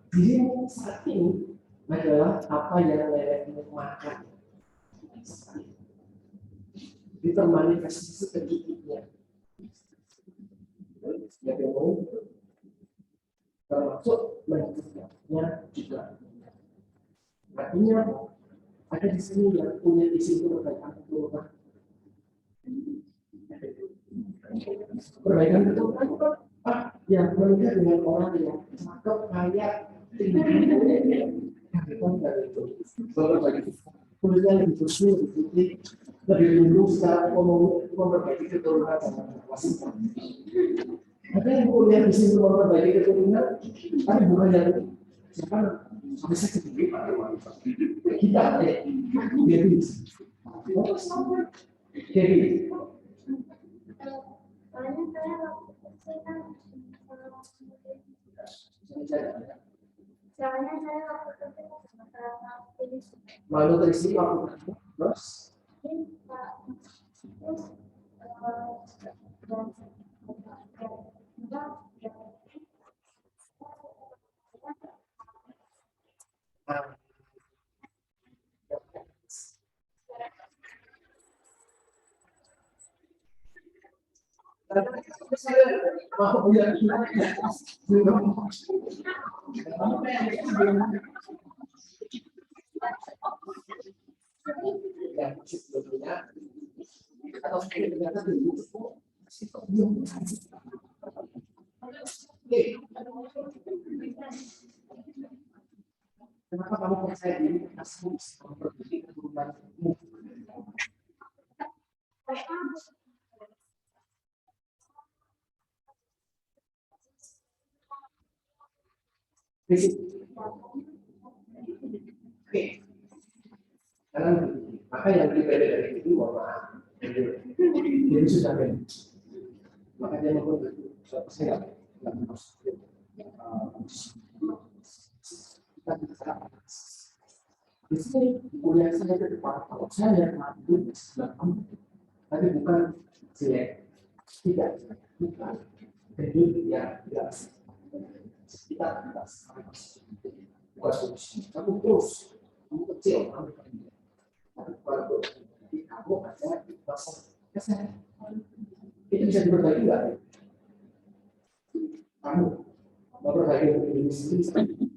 dirimu saat ini adalah apa yang nenekmu makan ditemani kasih sedikitnya yang ngomong termasuk mencegahnya juga artinya ada di sini yang punya isi itu perbaikan keturunan perbaikan keturunan yang menikah dengan orang yang cakep kaya kuliah lebih bersih lebih putih lebih dulu secara ekonomi memperbaiki keturunan sama wasita ada yang kuliah di sini memperbaiki keturunan tapi bukan yang siapa bisa sendiri pada wanita kita jadi malnutrisi waktu terus Kenapa kamu percaya diri kamu bisa memperbaiki keturunanmu? Oke, karena maka yang berbeda dari itu maaf, jadi sudah beda. Maka dia membuat suatu saya nggak harus kita bisa. Di sini kuliah saya ke depan, kalau saya mampu di sebelah kamu, tapi bukan jelek, tidak, bukan. Jadi ya tidak. Kita tidak bukan solusi. Kamu terus, kamu kecil, kamu kecil. Tapi kalau kamu ada rasa kesehatan, itu bisa diperbaiki nggak? Kamu memperbaiki diri sendiri.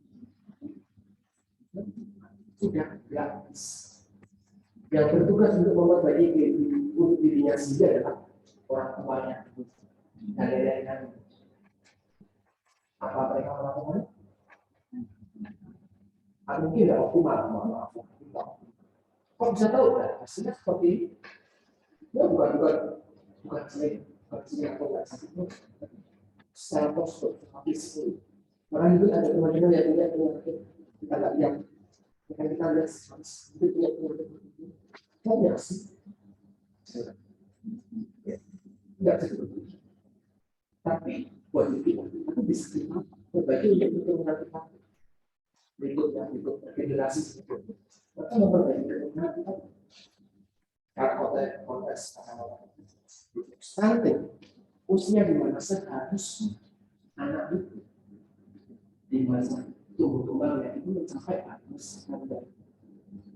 Sudah gratis. Yang bertugas untuk memperbaiki dirinya sendiri adalah orang tuanya dan lain-lain. Apa mereka melakukan? Mungkin tidak optimal, maaf. Kok bisa tahu? Hasilnya seperti ini? Ya bukan sering atau nggak sakit. Secara postur, habis itu. Orang itu ada teman-teman yang punya penyakit kita nggak lihat. Kita lihat itu punya penyakit. Banyak sih. Tidak seperti. Tapi buat itu aku bisa memperbaiki untuk keturunan kita berikutnya generasi berikutnya. Maka memperbaiki keturunan kita karena konteks stunting usia di mana seharusnya anak itu di masa tumbuh kembangnya itu mencapai atas standar.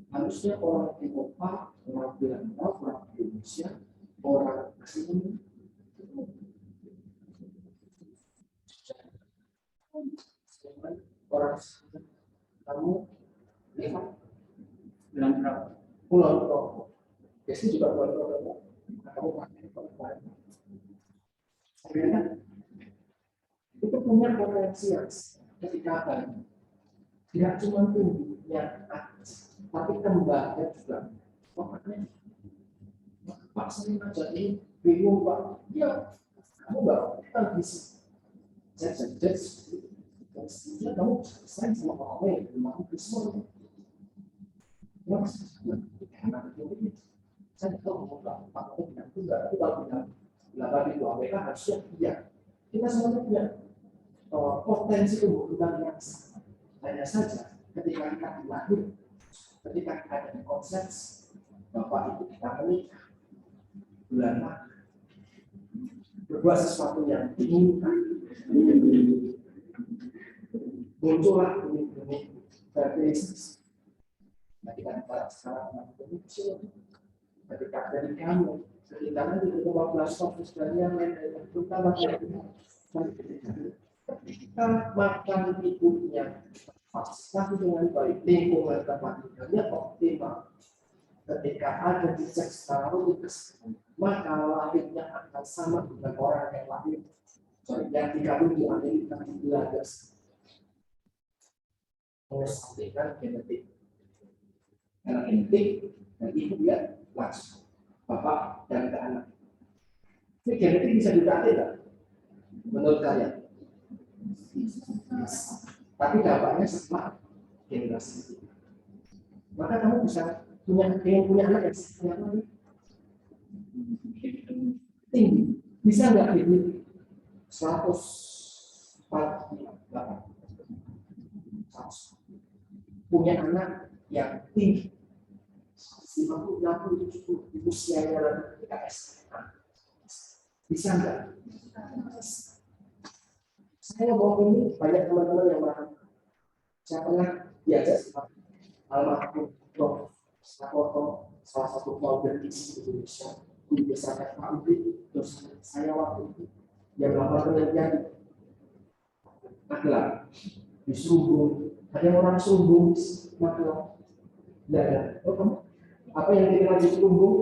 Harusnya orang Eropa, orang Belanda, orang Indonesia, orang asing orang kamu lihat bilang berapa pulau rokok biasanya juga buat rokok kamu pakai karena itu punya potensi yang ketika tidak cuma tumbuhnya tapi kembangnya juga makanya Pak sering aja ini bingung Pak ya kamu nggak kita bisa jadi ya kamu saya sama orang yang mau semua ya saya tahu mau Pak bilang itu nggak itu kalau bilang laba di luar mereka harusnya iya kita semuanya punya potensi kebutuhan yang sama hanya saja ketika kita lahir ketika kita ada di konsep bapak ibu kita menikah bulan Maret berbuat sesuatu yang diinginkan muncullah benih-benih berkreasi. Nah kita sekarang ketika dari kamu, ketika nanti kita 15 fokus dari yang lain dari terutama kita makan ibunya pasti dengan baik lingkungan tempat tinggalnya optimal. Ketika ada di seks biologis, maka lahirnya akan sama dengan orang yang lahir yang dikandung di Amerika di Belanda. Mengesampingkan genetik, karena genetik dan ibu dia langsung bapak dan ke anak. Ini genetik bisa dilatih nggak? Menurut kalian? Tapi dampaknya setelah generasi. Maka kamu bisa punya anak yang tinggi, bisa nggak ini 148 punya anak yang tinggi 50, 60, 70 usianya ketika SMA bisa nggak? Saya mau ini banyak teman-teman yang merasa saya pernah diajak almarhum Prof. Sakoto, salah satu founder di Indonesia guru besar FKUD, dosen saya waktu itu yang melakukan penelitian adalah di Serubung. Ada orang Serubung Magelang. Tidak ada. Oh, kamu apa yang dikenal di Serubung?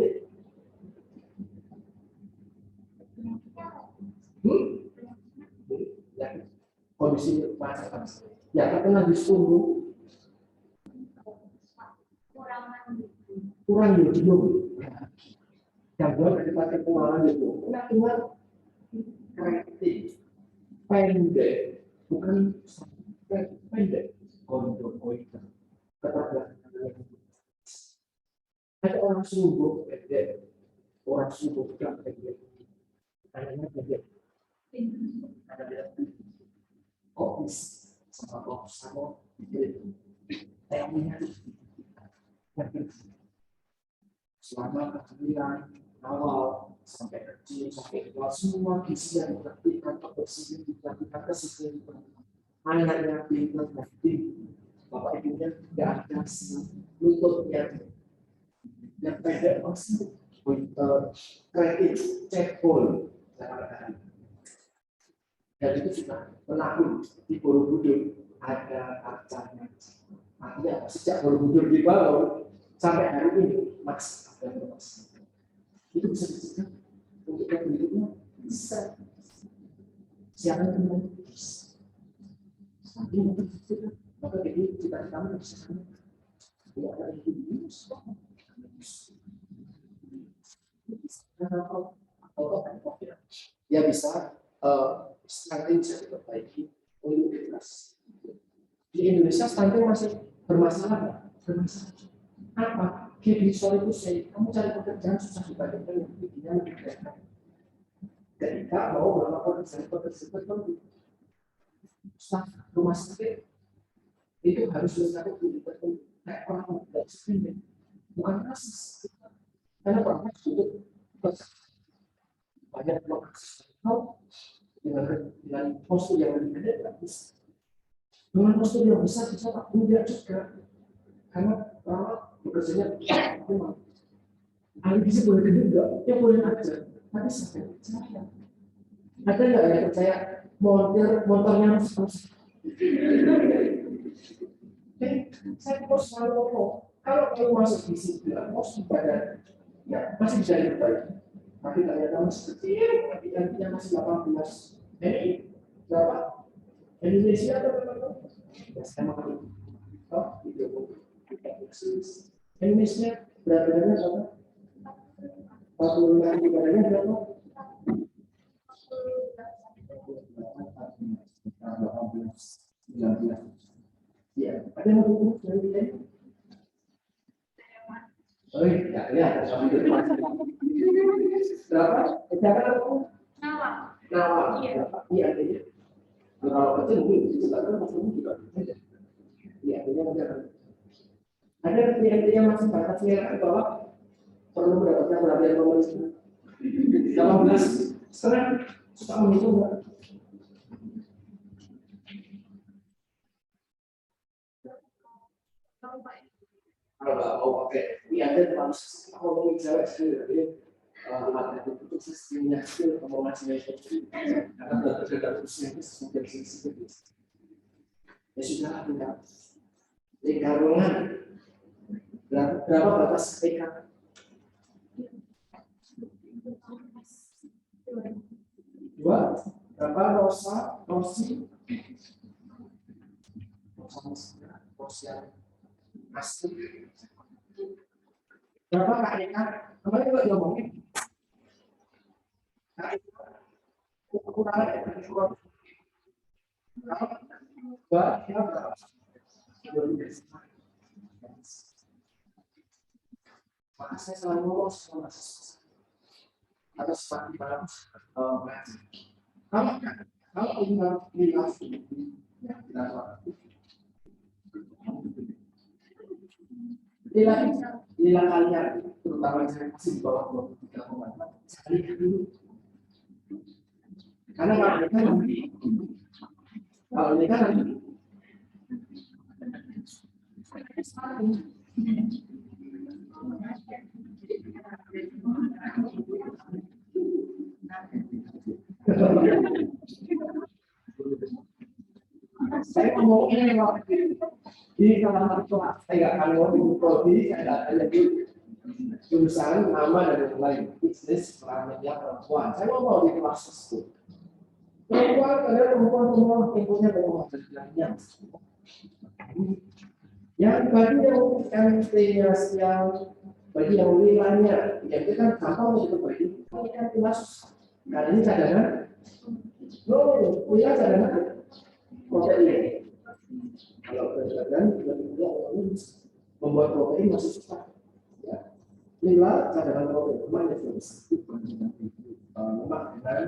Ya, kondisi macam ya terkenal di Serubung. Kurang belum. Yang buat kita pengenalan itu, cuma kreatif, pendek, bukan pendek. Kondom koiter, ada orang sungguh pendek, orang sungguh tidak pendek, adanya pendek, ada kopis sama kok sama itu, tekniknya selama kehadiran awal sampai kecil sampai tua semua gizi yang diperhatikan kebersihan diperhatikan kesehatan anaknya pintar penting bapak ibunya tidak ada lututnya yang pendek masih kreatif cekbol dan itu sudah menakut di Borobudur ada arcanya artinya sejak Borobudur dibangun sampai hari ini masih ada mas itu bisa dicegah untuk yang berikutnya bisa siapa yang bisa maka jadi kita kami bisa tidak ada ini ya bisa stunting bisa diperbaiki untuk ikhlas di Indonesia stunting masih bermasalah apa gigi soal itu saya kamu cari pekerjaan susah dibandingkan yang giginya lebih banyak ketika mau melakukan pekerjaan staf rumah sakit itu harus dilakukan kayak orang tidak sebenarnya bukan kasus karena orang itu banyak lokasi dengan postur yang lebih gede bisa dengan postur yang besar bisa tak mudah juga karena orang bekerjanya memang ahli gizi boleh gede enggak ya boleh aja tapi saya ada nggak yang percaya motornya harus saya harus selalu ngomong kalau kamu masuk di sini mau badan ya masih bisa diperbaiki tapi ternyata masih kecil tapi nantinya masih 18 jadi berapa Indonesia atau berapa ya saya makan itu Indonesia berat badannya berapa 45 badannya berapa 19 ya ada yang mau dari kita oh ya kelihatan sama itu berapa cara nawar iya iya kalau kecil mungkin juga kan maksudnya juga iya ada yang masih batas merah bahwa perlu mendapatkan perhatian pemerintah 18 sekarang suka menghitung nggak kalau nggak mau pakai ini ada harus ngomongin cewek sendiri ada untuk sistemnya skill pemrograman karena berdasarkan usia ini sudah ya sudah ada lingkaran berapa batas TK dua berapa rosi asli berapa Kak Eka kemarin juga diomongin kekurangan berapa maka saya selalu ngomong sama atau seperti dalam kalau ingin nilai kalian terutama yang masih di bawah 23,4 sekali dulu karena kalau ini kan Saya ngomong ini di salah satu kelas, saya nggak akan ngomong prodi, saya ada di jurusan nama dan yang lain, bisnis peran media perempuan. Saya ngomong di kelas itu. Perempuan adalah perempuan semua inputnya perempuan sebenarnya. Yang bagi yang MT-nya siang, bagi yang nilainya, ya itu kan gampang untuk bagi. Ini kan kelas, karena ini cadangan. No, kuliah cadangan. Protein. Kalau cadangan, membuat protein masih susah. Ya. Nilai cadangan protein, mana yang lemak dengan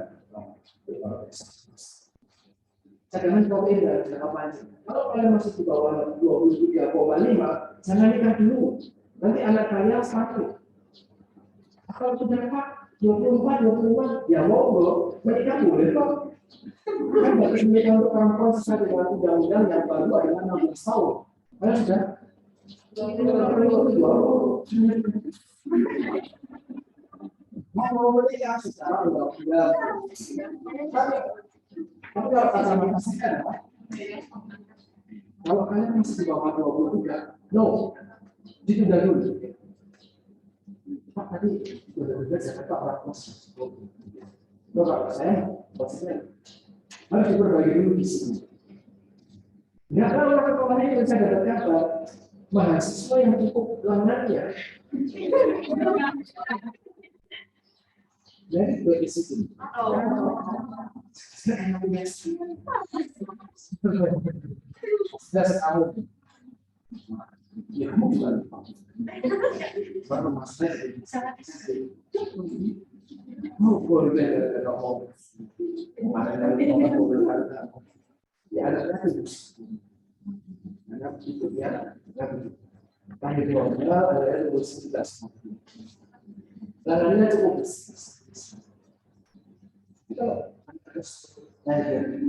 cadangan protein dan jangka panjang. Kalau kalian masih di bawah 23,5, jangan nikah dulu. Nanti anak kalian sakit. Kalau sudah 24, 25, ya monggo, menikah boleh kok. Kan batas menikah untuk perempuan sesuai dengan undang-undang yang baru adalah 16 tahun. Kalian sudah? Mau menikah secara undang-undang. Tapi kalau kata saya apa? Kalau kalian masih di bawah 23, no, ditunda dulu. Pak tadi udah saya kata orang kos. Kalau saya, maksudnya harus berbagi dulu di sini. Nah, kalau orang kemarin yang saya dapat kabar, mahasiswa yang cukup lengannya, jadi dari situ. Sudah setahun. Ya, bukan. Baru masuk. Boleh ngomong. Ya ada itu ya. Tadi ada Lahannya cukup besar. Kita harus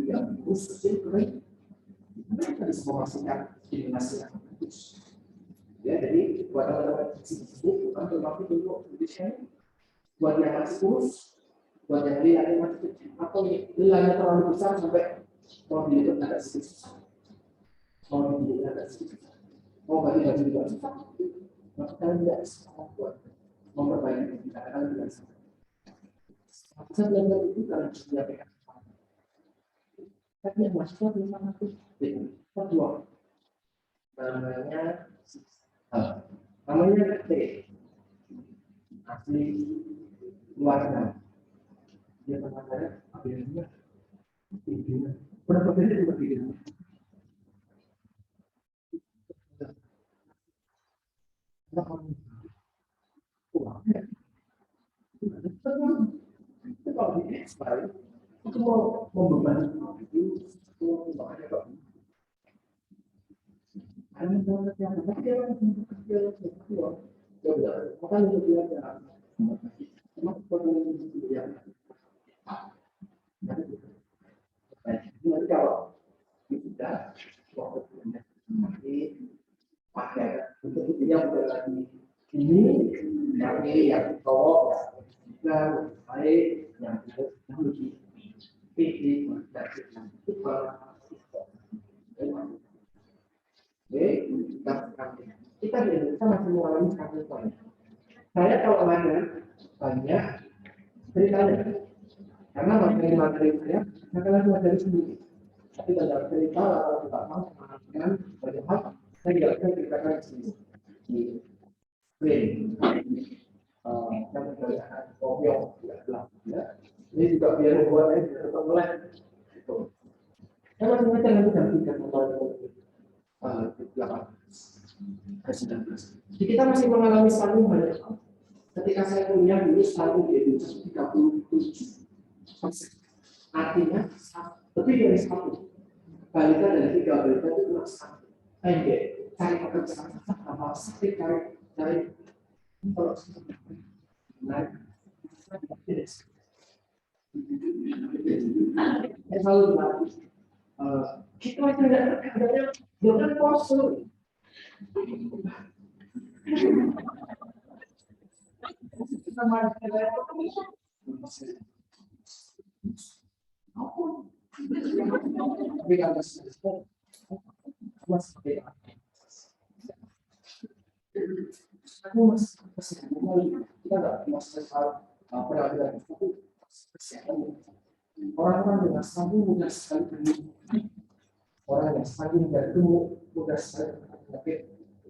yang khusus itu mereka bisa memasukkan kombinasi yang bagus. Ya, jadi buat teman-teman di sini bukan terlalu dulu Indonesia, buat yang masih kurus, buat yang nilainya masih kecil, atau nilainya terlalu besar sampai mau dilihat agak sedikit susah, mau dilihat agak sedikit susah, mau bagi-bagi juga susah, maka kalian tidak bisa buat memperbaiki kita kalian tidak bisa. Saya belajar itu kalian sudah pegang. Tapi yang masuk ke sana itu kedua namanya T asli luarnya dia tengah-tengah akhirnya berapa beda juga begini itu kalau di ekspor itu mau membebani itu makanya kok ada banget yang kecil makanya itu dia ada cuma perlu ya nanti kalau sudah waktu nanti pakai untuk yang lagi ini yang cowok dan baik yang lebih tinggi dari kita di Indonesia masih mengalami kasus banyak. Saya kalau ada banyak ceritanya, karena materi saya langsung dari sendiri. Tapi tidak cerita atau tidak mau mengenai banyak hal, saya tidak bisa ceritakan di sini. Di screen, yang menggunakan kopiok, ini juga biar membuat saya tidak tetap melek. Saya masih ingat nanti jam 3 jadi kita masih mengalami satu banyak hal. Ketika saya kuliah dulu satu di Indonesia 37%. Artinya lebih dari satu. Balikan dari 3 berita itu cuma satu. Enggak, cari pekerjaan apa sih cari kalau naik selalu kita tidak adanya jangan poso. Tapi kalau seperti apa? Aku masih kita nggak masuk soal peradilan hukum kesehatan. Orang-orang dengan sangat mudah sekali orang yang sangat mudah sekali penyakit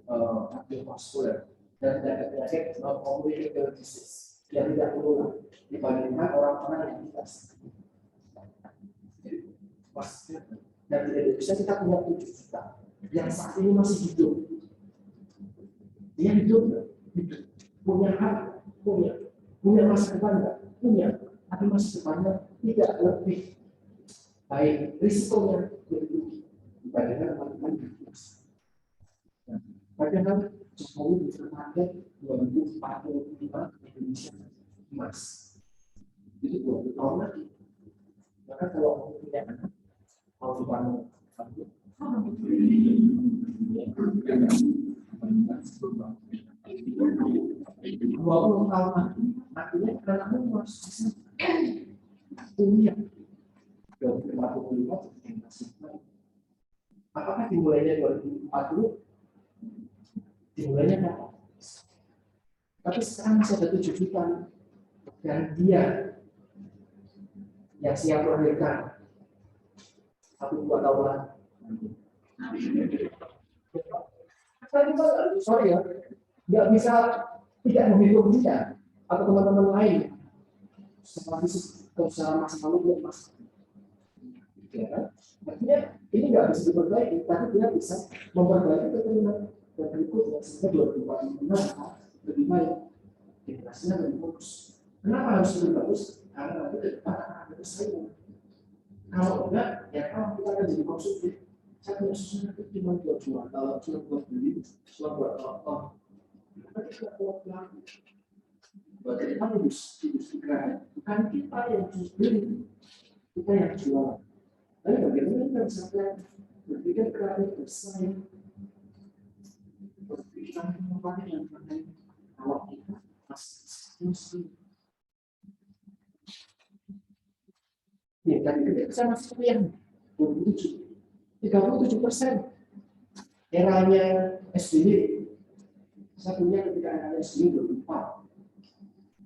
kardiovaskular dan penyakit communicable disease yang tidak menular dibandingkan orang-orang yang tidak sakit. Dan di Indonesia kita punya 7 juta yang saat ini masih hidup. Dia hidup, punya hak, punya masa depan enggak? Punya, tapi masa depannya tidak lebih baik, risikonya lebih tinggi dibandingkan teman-teman di atas. Padahal Jokowi bisa target 2045 Indonesia emas. Itu 20 tahun lagi. Maka kalau mau punya anak, mau dibangun walaupun tahun artinya anakmu harus bisa kuliah 2045. Apakah dimulainya 2040? Dimulainya kapan? Tapi sekarang masih ada 7 juta dan dia yang siap melahirkan 1-2 tahun lagi. Sorry ya, nggak bisa tidak menghitung dia atau teman-teman lain seperti secara masa lalu dia mas. Ya, artinya ini nggak bisa diperbaiki, tapi dia bisa memperbaiki keturunan yang berikutnya sehingga 2045 lebih baik, generasinya lebih bagus. Kenapa harus lebih bagus? Karena nanti ke depan akan ada persaingan. Kalau enggak, ya kalau kita akan jadi konsumtif. Saya punya susu nanti cuma buat jual, kalau cuma buat beli, cuma buat nonton. Tapi kita buat pelaku. Bagaimana industri kreatif? Bukan kita yang beli, kita yang jual. Tapi bagaimana kita bisa berpikir kreatif bersaing, berpikir inovasi yang terbaik. Kalau kita masih ya, tadi kita sama seperti yang 37%. Eranya SBY, saya punya ketika eranya SBY 24.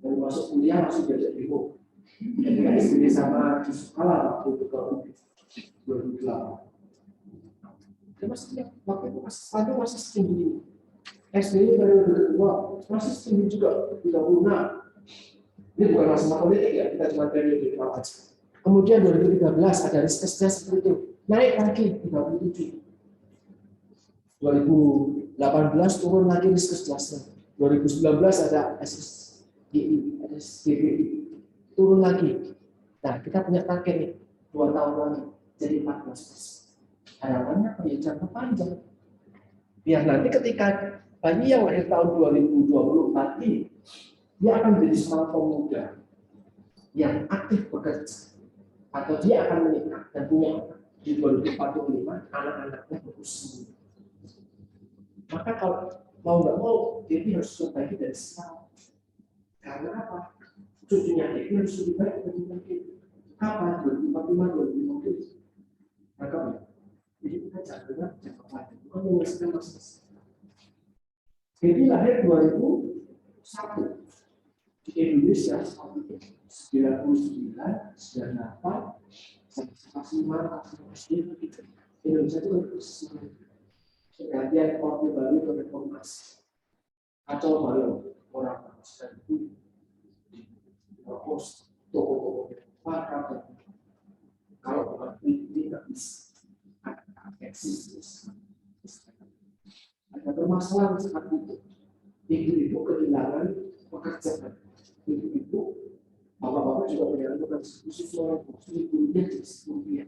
Baru masuk kuliah langsung belajar demo. Ketika SBY sama Yusuf Kala waktu itu ke 2008. Waktu itu masih setinggi. SBY periode kedua masih setinggi juga 36. Ini bukan masalah politik ya, kita cuma periode aja. Kemudian 2013 ada riskesnya seperti itu, naik lagi 37. 2018 turun lagi riskesnya. 2019 ada SDGI turun lagi. Nah, kita punya target nih 2 tahun lagi jadi 14%. Harapannya punya jangka panjang. Biar nanti ketika bayi yang lahir tahun 2024 ini dia akan menjadi seorang pemuda yang aktif bekerja. Atau dia akan menikah dan punya anak di 2045, anak-anaknya berusia. Maka kalau mau nggak mau, dia harus perbaiki dari sekarang. Karena apa? Cucunya dia harus lebih baik dari mungkin. Kapan? 2045, 2050. Maka jadi kita jangan jangka panjang. Bukan menyelesaikan masalah. Jadi lahir 2001 di Indonesia 99, 98, 105, Indonesia itu pergantian Orde Baru ke reformasi. Kacau balau orang bangsa itu propos toko-toko pakar dan kalau bukan ini nggak bisa eksis. Ada permasalahan sangat itu. Ibu-ibu kehilangan pekerjaan. Ibu-ibu bapak-bapak juga menyalurkan khusus orang kuliah di kuliah.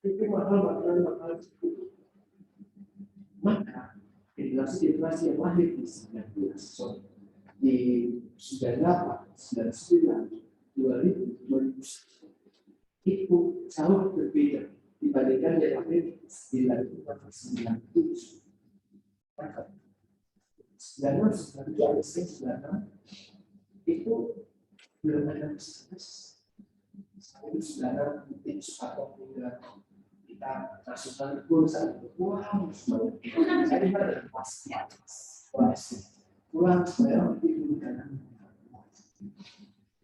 Itu mahal itu. Maka generasi yang lahir di 19 di 98, 99, 2000, 2000 itu jauh berbeda dibandingkan yang lahir di 1997. 1997 itu belum ada bisnis. Itu saudara tips atau kita masukkan gol saat itu pulang saya dengar pasti pulang saya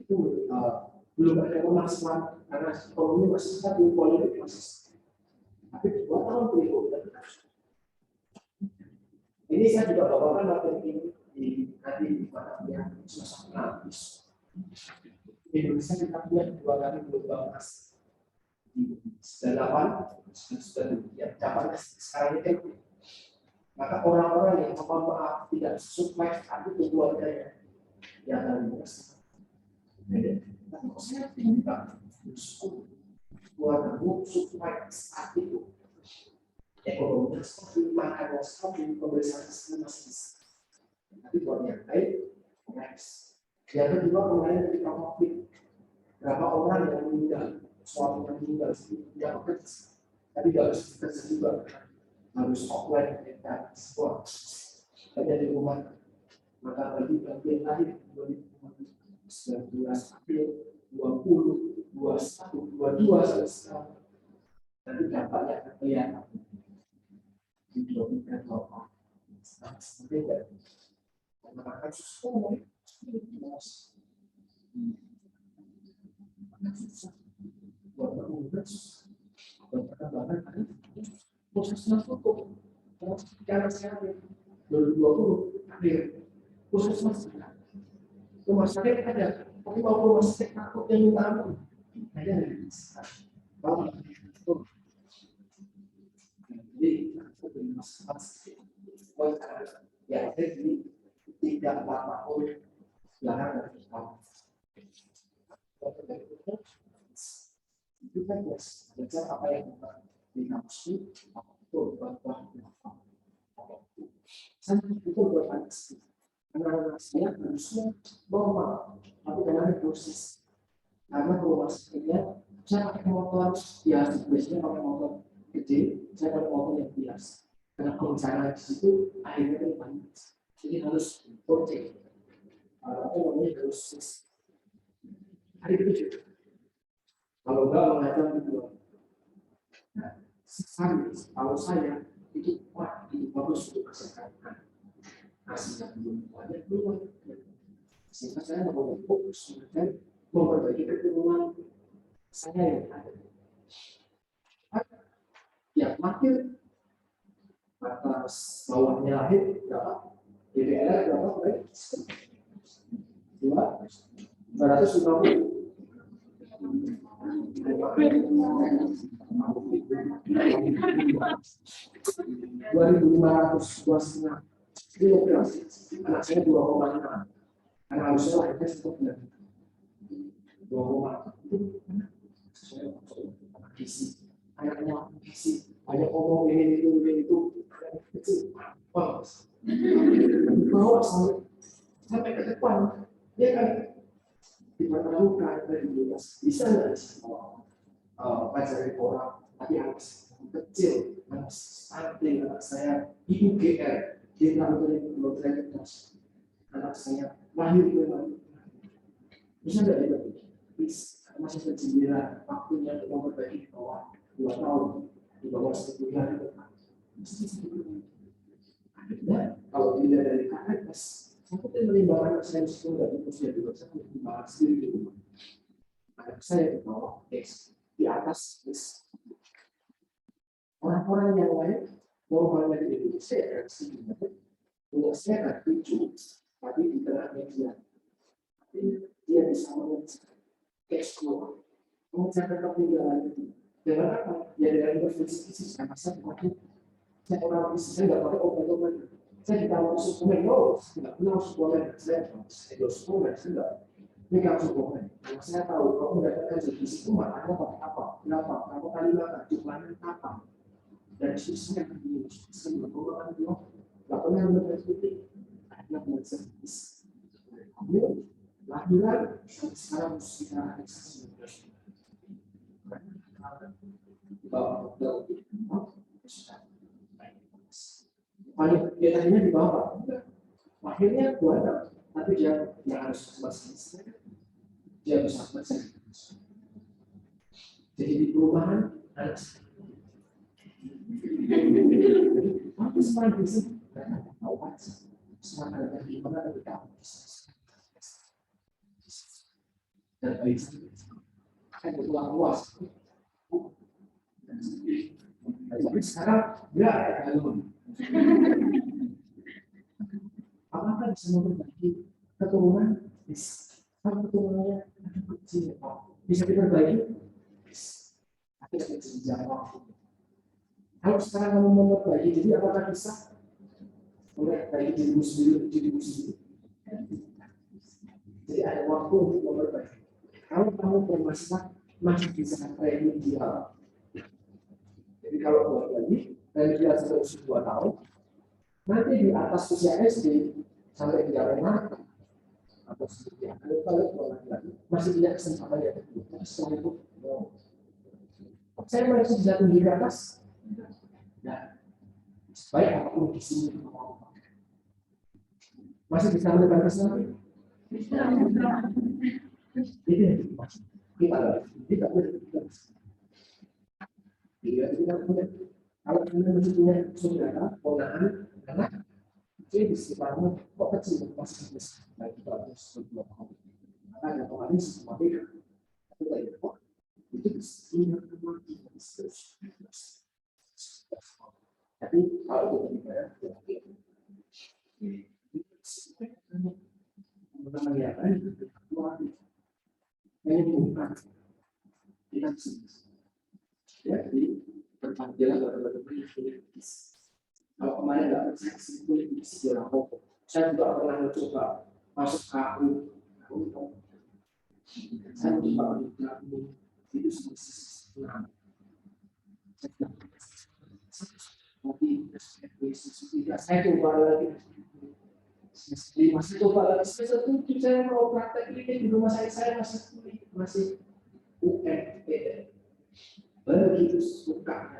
itu belum ada kemajuan karena ekonomi masih satu politik masih tapi 2 tahun berikutnya ini saya juga bawakan materi di nanti di mana yang susah habis Indonesia kita punya 2 kali gelombang emas 98 yang dapat sekarang ini maka orang-orang yang maaf tidak supply itu keluarganya yang dari Indonesia tapi saya tidak keluargamu supply saat itu ekonominya seperti makannya seperti pemeriksaan masih tapi buat yang lain next yang kedua mengenai ketika COVID berapa orang yang meninggal suatu yang meninggal tidak bekerja tapi tidak harus bekerja juga harus offline dan sebuah hanya di rumah maka bagi bagian lahir 2019 April 20 21 22 sampai sekarang nanti dampaknya akan kelihatan di 2024 seperti itu maka kasus buat berkomunikasi buat perkembangan prosesnya foto cara sehat 2020 akhir proses masyarakat rumah sakit ada tapi mau rumah sakit takut yang minta ampun ada jadi ya jadi tidak apa-apa oleh belakang dari kita itu kan belajar apa yang dinafsu itu bahwa saya itu berpanas karena saya harusnya normal tapi karena proses karena prosesnya saya pakai motor biasa biasanya pakai motor gede saya pakai motor yang biasa karena perencanaan di situ akhirnya terbanyak jadi harus project apa namanya harus hari itu kalau enggak mengajar kedua nah, kalau saya itu wah itu bagus untuk kesehatan hasilnya belum banyak belum sehingga saya mau fokus dan memperbaiki keturunan saya yang ada yang makin atas bawahnya lahir berapa DPR berapa baik 250 2.500 2,5 anak saya 2,6 karena harusnya lahirnya seperti 2,6 gizi anaknya gizi banyak ngomong ini itu kecil bawa sampai ke depan dia kan diperlukan dari bisa nggak pelajari orang tapi harus kecil harus stunting anak saya ibu GR dia tahu dari loteritas anak saya lahir memang bisa nggak diperbaiki masih bergembira waktunya untuk memperbaiki di bawah 2 tahun di bawah 10 hari mesti diperbaiki akhirnya kalau tidak dari KRS saya tuh menimbang anak saya itu nggak usia juga saya menimbang sendiri di rumah anak saya di bawah X di atas X orang-orang yang lain normalnya di Indonesia ya punya sehat lucu tapi di tengah media tapi dia bisa mengejar ekskul mengejar ketinggalan itu dengan apa ya dengan berfungsi saya masa saya orang bisnis saya nggak pakai obat-obat saya ditaruh suplemen nggak pernah suplemen saya suplemen saya nggak pegang suplemen karena saya tahu kalau mendapatkan gizi itu makannya pakai apa berapa kali makan jumlahnya apa dan sisanya begini saya nggak pernah mengerti akhirnya belajar gizi ambil lahiran sekarang secara realisasi paling biasanya di bawah akhirnya buat tapi dia harus masih dia bisa baca Jadi di perumahan ada apa semangat bisa tahu aja semangat ada di mana ada tahu dan baik kan luas tapi sekarang enggak ada apakah bisa memperbaiki keturunan kalau keturunannya kecil bisa diperbaiki tapi tidak bisa dijawab. Kalau sekarang kamu memperbaiki, jadi apakah bisa memperbaiki dirimu sendiri? Jadi ada waktu untuk memperbaiki. Kalau kamu bermasalah, masih bisa remedial. Jadi kalau buat lagi, remedial sampai usia 2 tahun, nanti di atas usia SD sampai 3 tahun atau seterusnya. Kalau lagi masih tidak kesempatan ya. Setelah itu, saya masih bisa tinggi ke atas. Nah, baik apapun di sini masih bisa melakukan kesalahan. Itu kita tidak boleh. Kalau kalian masih punya saudara, ponakan, anak, jadi sekitarmu kok kecil masih bisa. Nah, kita harus berdua tahun. Maka ada kemarin semua beda. Tapi lagi kok itu bisa tapi kalau itu tidak ini bukan kita jadi berpanjang kalau kemarin nggak percaya itu sejarah pokok saya juga pernah mencoba masuk aku saya mencoba itu sebenarnya saya coba lagi masih coba lagi itu saya mau praktek ini di rumah saya masih UN begitu suka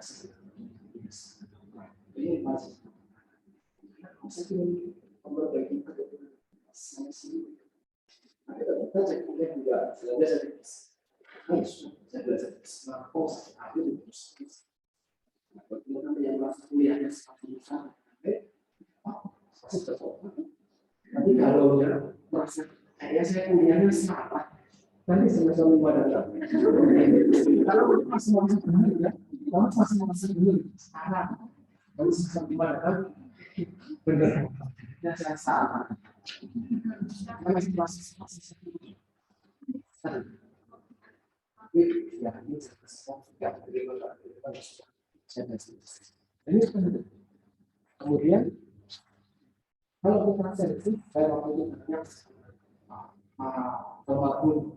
ini masih saya memperbaiki saya sih ada saya kuliah juga saya belajar smartphone aku terus bagaimana yang merasa kuliahnya seperti itu tapi kalau dia merasa kayaknya saya kuliahnya salah nanti sama-sama datang kalau masih ya kalau masih dulu sekarang kalau sama-sama datang benar ya saya salah masih ya ini ini kemudian kalau kita selfie saya waktu itu banyak teman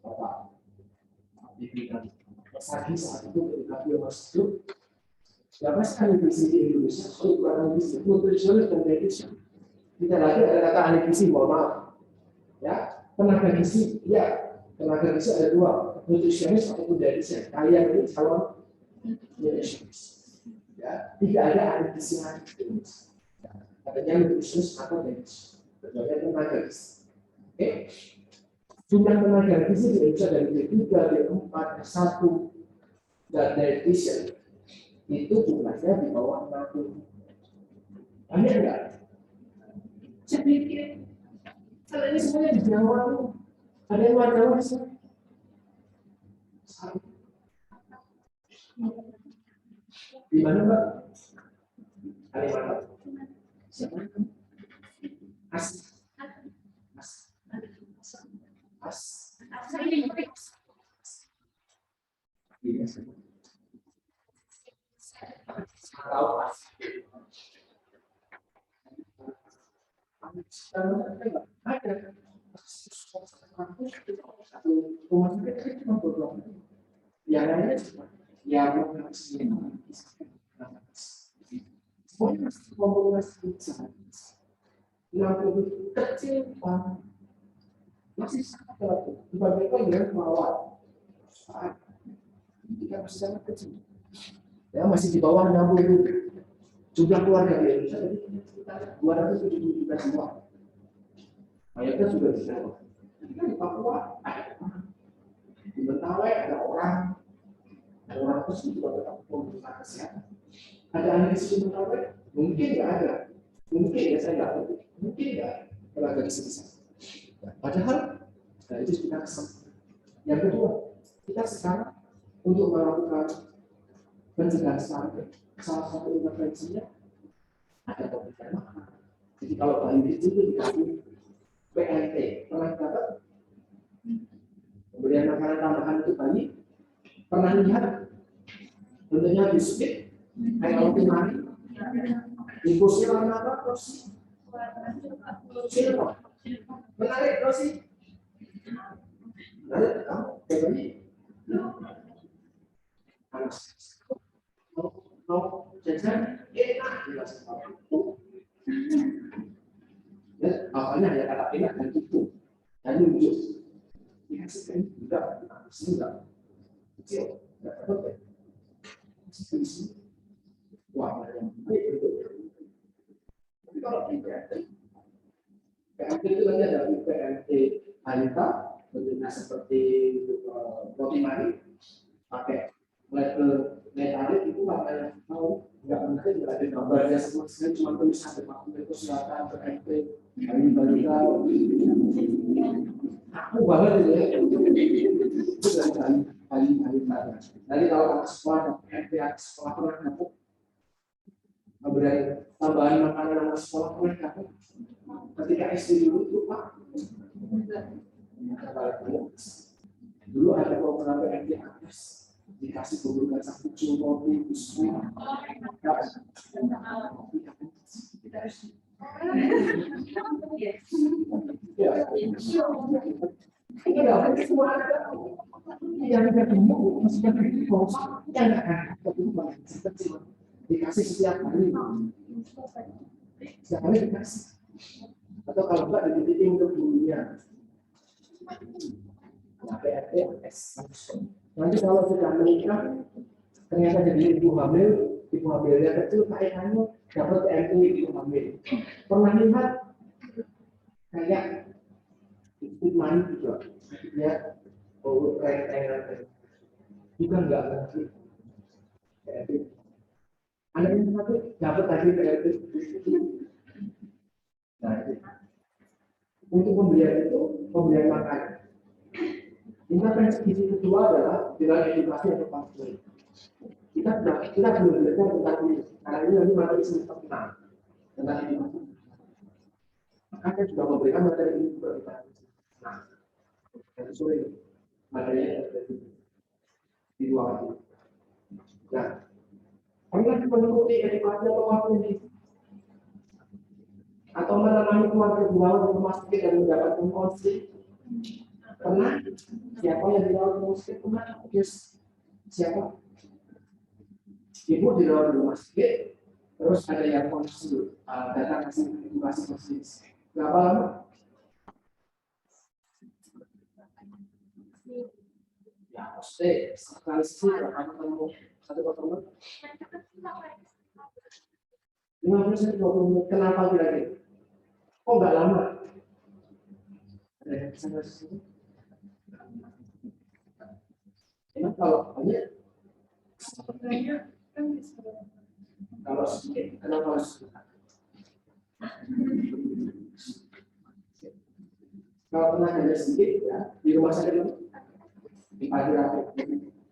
bapak di bidang saat itu ketika dia masuk siapa sekali di sini Indonesia bukan gizi nutrisionis dan dietitian tidak lagi ada kata ahli gizi mohon maaf ya tenaga gizi ya tenaga gizi ada 2 nutrisionis ataupun dietitian kalian ini calon nutrisionis ya tidak ada ahli gizi lagi adanya nutrisionis atau dietitian kecuali tenaga gizi oke jumlah tenaga gizi di Indonesia dari D3, D4, D1 dan dietitian itu jumlahnya di bawah 60. Banyak enggak? Saya pikir kalau ini semuanya di Jawa ada yang luar Jawa sih. Di mana Mbak? Kalimantan. Siapa? As. Tahu As. Ada rumah sakit cuma beberapa yang lainnya yang semuanya masih komunikasi yang lebih kecil masih sangat dibandingkan dengan perawat tidak masih sangat kecil ya masih di bawah 60 jumlah keluarga di Indonesia jadi sekitar 270 juta semua mayoritas sudah di Jawa di Papua ada orang di Mentawai ada orang Orang tersebut juga tetap membutuhkan kesehatan. Ada ahli gizi mengatakan mungkin nggak ada, mungkin ya saya nggak tahu, mungkin nggak tenaga gizi di sana. Padahal itu kita kesempatan. Yang kedua, kita sekarang untuk melakukan pencegahan stunting, salah satu intervensinya ada pemberian makanan. Jadi kalau bayi itu dikasih PNT, pernah dapat pemberian makanan tambahan itu bayi, pernah lihat bentuknya biskuit kayak roti mari, infusnya warna apa? Terus silver, menarik terus sih, menarik kamu bayi mau jajan enak jelas ya, awalnya hanya kata enak dan itu dan lucu dikasih kan enggak kecil enggak dapat ya sisi warna yang baik untuk tapi kalau di PMT itu nanti ada PMT balita bentuknya seperti roti mari pakai label metalik itu warna yang mau nggak mungkin nggak ada gambarnya semua cuma tulisan Departemen Kesehatan PMT balita aku banget itu ya itu dari nanti kalau anak sekolah PMT sekolah pernah dapat kemudian tambahan makanan anak sekolah pernah dapat ketika SD dulu itu Pak dulu ada program PMT atas dikasih bubur kacang hijau, roti, biskuit, dikasih setiap hari dikasih atau kalau enggak dititipin untuk gurunya. Nanti kalau sudah menikah ternyata jadi ibu hamilnya kecil kayaknya dapat PMT ibu hamil. Pernah lihat kayak itu mani juga dia juga enggak ngerti PMT. Anak yang satu dapat tadi PMT. Nah, untuk pemberian makanan. Intervensi gizi kedua adalah dengan edukasi yang tepat. Kita belum belajar tentang ini, karena ini nanti materi semester 6 tentang edukasi. Maka saya juga memberikan materi ini kepada kita. Nah, dan sore materinya di ruangan ini. Nah, pernah mengikuti edukasi atau apa ini? Atau menemani keluarga dibawa ke rumah sakit dan mendapatkan konseling? Pernah? Siapa yang dirawat di rumah sakit? Pernah? Yes. Siapa? Ibu dirawat di rumah sakit, terus ada yang konsul, datang kasih edukasi konseling. Berapa lama? Ya, pasti sekali ketemu satu ketemu 15-20 menit. Kenapa kira-kira? Kok nggak lama? Ada yang bisa ngasih sini? Emang kalau banyak, kalau sedikit, kenapa harus sedikit? Kalau tenaganya sedikit, ya di rumah sakit itu di pagi hari,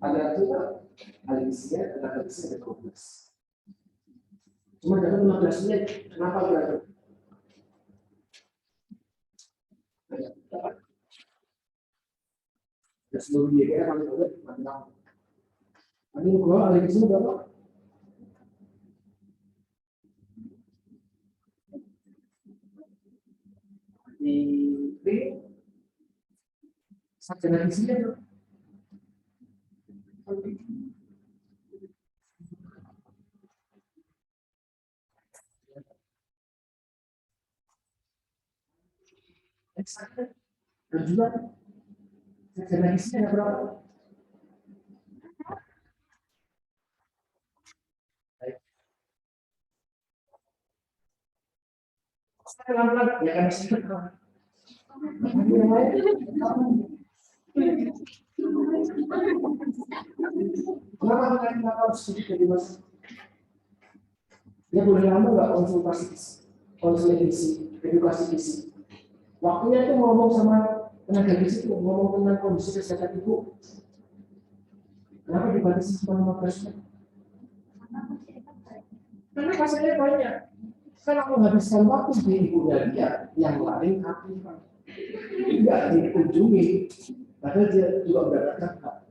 ada juga ahli gizinya, tenaga gizi ada 12. Cuma dapat 15 menit, kenapa kira-kira? Ya seluruh dia paling banyak mantap. Nanti kalau ahli gizi berapa? Di B sarjana gizinya berapa? Dan juga sarjana gizinya berapa? Pelan-pelan ya kan. Kenapa kalian nggak tahu sedikit dari mas? Dia boleh lama nggak konsultasi, konseling gizi, edukasi gizi. Waktunya itu ngomong sama tenaga gizi itu ngomong tentang kondisi kesehatan ibu. Kenapa dibatasi cuma 15 menit? Karena pasarnya banyak. Kan aku habiskan waktu di ibunya dia, yang lain aktifan. Tidak dikunjungi, padahal dia juga mendapatkan.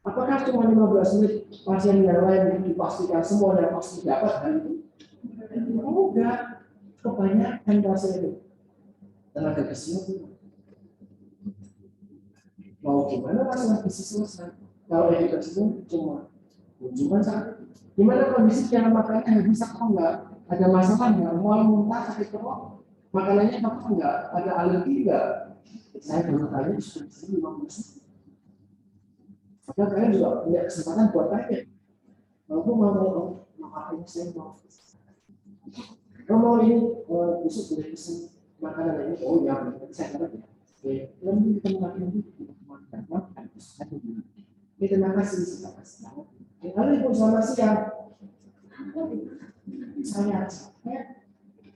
Apakah cuma 15 menit pasien yang lain dipastikan semuanya pasti dapat hal itu? Enggak, kebanyakan pasien itu tenaga gizi itu. Mau gimana masalah gizi selesai? Kalau edukasinya cuma kunjungan saat itu. Gimana kondisi cara makannya bisa kok enggak? Ada masalah nggak? Mau muntah sakit perut? Makanannya apa enggak? Ada alergi enggak? Saya bertanya sudah 15. Maka kalian juga punya kesempatan buat tanya. Kalau mau makannya saya mau. Kalau mau ini besok boleh pesan makanan ini. Oh ya, saya dapat ya. Oke, lalu kita makan ini. Terima kasih. Lalu ibu sama siang. Saya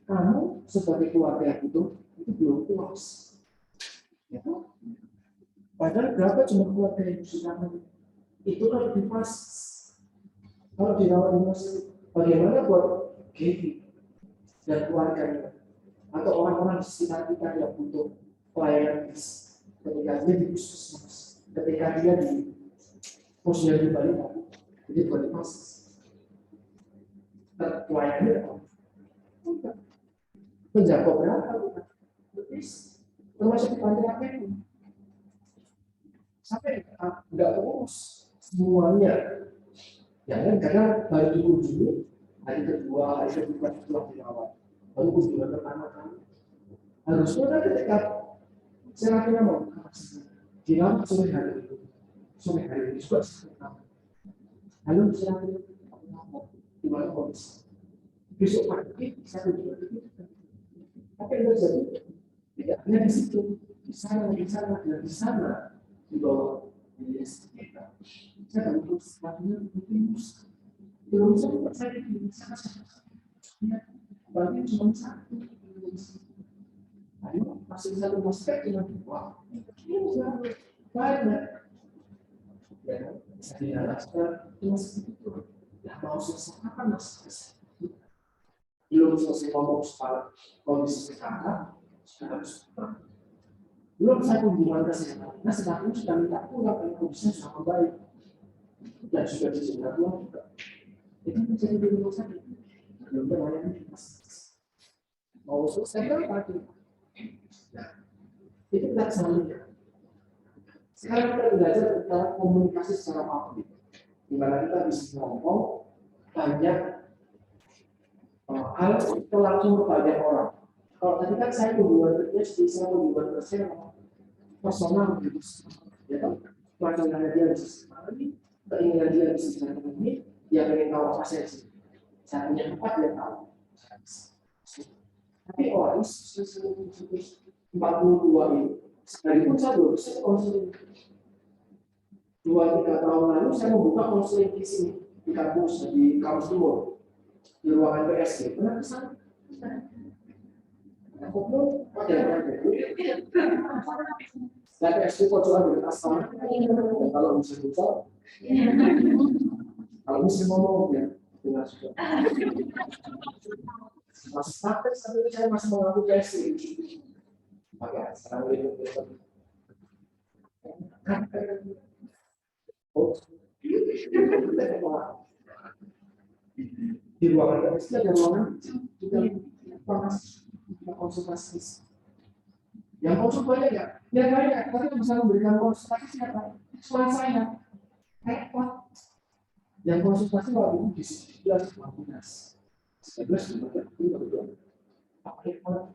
kamu sebagai keluarga itu belum puas. Ya, padahal berapa cuma keluarga yang sudah itu kan lebih pas. Kalau dirawat di rumah bagaimana buat Gaby dan keluarganya atau orang-orang di sekitar kita yang butuh pelayanan ketika dia di puskesmas, ketika dia di posyandu balita, jadi buat pas pelayanannya apa? Menjangkau berapa? Termasuk di panti rakyat sampai nggak terus semuanya, ya kan? Karena baru dikunjungi hari kedua, hari ketiga setelah dirawat, baru kunjungan pertama kali. Harusnya kan ketika saya kira mau dirawat sore hari ini juga sekarang. Lalu saya kira gimana kondisi? Besok pagi saya kunjungan itu, tapi nggak jadi. Tidak hanya di situ, di sana, dan di sana. Di bawah biaya sekitar. Saya tahu sebenarnya belum sempat saya di sana. Bagi cuma satu. Ayo masih satu masker dengan dua. Ini banyak. Ya, saya rasa cuma segitu. Ya mau selesai kapan mas? Belum selesai ngomong soal kondisi sekarang harus belum saya kunjungan kesehatan. Nah sekarang sudah minta pulang dan kondisinya sudah membaik dan sudah diizinkan pulang juga. Itu menjadi di rumah sakit. Belum terlayani di puskesmas. Mau selesai berapa? Nah, itu tidak semuanya. Sekarang kita belajar tentang komunikasi secara publik, di mana kita bisa ngomong banyak hal itu langsung ke banyak orang. Kalau tadi kan saya kunjungan saya kunjungan personal gitu, ya kan? Wacana dia bisa sekali, keinginan dia bisa terpenuhi, dia ingin tahu apa saya sih. Saya punya tempat dia tahu. Tapi orang 42 ini, sekalipun saya belum bisa konseling. 2-3 tahun lalu saya membuka konseling di sini di kampus Timur di ruangan PSG. Pernah kesana? Aku pun ada. Dan PSG pojokan di atas sana. Kalau bisa buka, kalau bisa ngomong ya, dengan sudah. Masih praktek sampai saya masih mengaku PSG. Oke, sekarang ini di ruangan PSG ada ruangan juga konsultasi. Yang konsultasi ya, yang banyak, tapi yang bisa memberikan konsultasi siapa? Suara saya. Repot. Yang konsultasi waktu itu di 11 juga.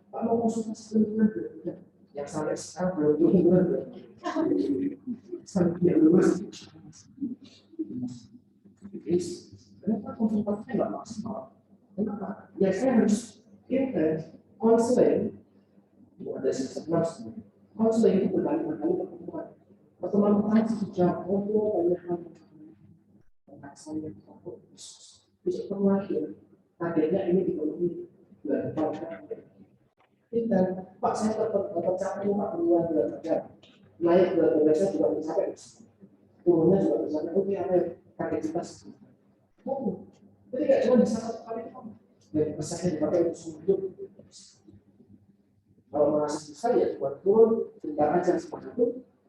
Kalau konsultasi benar-benar yang sampai sekarang belum benar. Sampai lulus. Kenapa konsultasinya nggak maksimal? Kenapa? Ya saya harus konseling. Ada sistem konseling itu berkali-kali pertemuan. Teman-teman sudah ngobrol banyak hal tentang saya besok pernah ya targetnya ini dipenuhi bulan depan. Dan Pak saya dapat capai 40-an bulan kerja naik bulan saya juga bisa sampai turunnya juga bisa sampai oke apa target kita jadi nggak cuma bisa satu kali dan pesannya dipakai untuk seumur hidup. Kalau merasa susah ya buat turun bentar aja seperti itu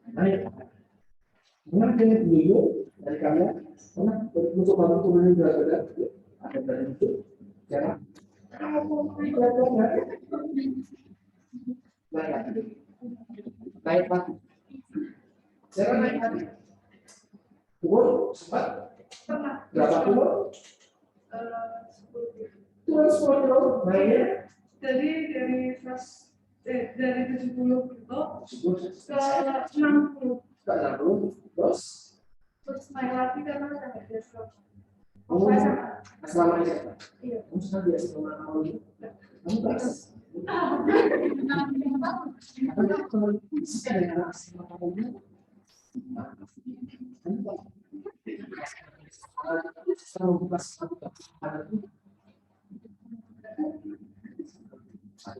naik. Pernah dengan dulu dari kalian pernah mencoba turunin berat badan ada badan itu jangan naik lagi jangan naik lagi turun sempat berapa kilo turun 10 kilo naiknya dari dari 70 kilo ke 60 terus naik lagi karena ada diskon. selama ini Iya. kamu sudah biasa sama kamu ini kamu berasa kalau bisa dengan sama kamu kalau buka satu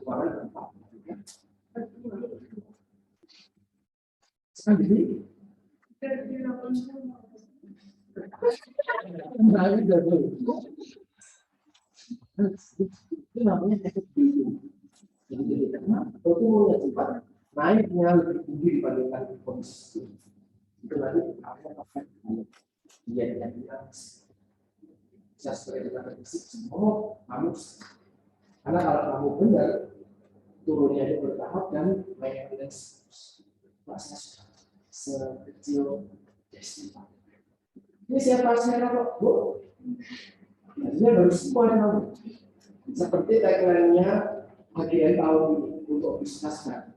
orang sekarang jadi itu namanya efek biru. Jadi karena pertumbuhannya cepat, naiknya lebih tinggi dibandingkan kondisi itu nanti akan efek dia yang bisa sebagai kita prediksi semua kamu karena kalau kamu benar turunnya itu bertahap dan naiknya masih sekecil festival. Ini siapa saya kok bu? Artinya baru semua tahu. Seperti tagline-nya HGN tahun ini untuk bisnis dan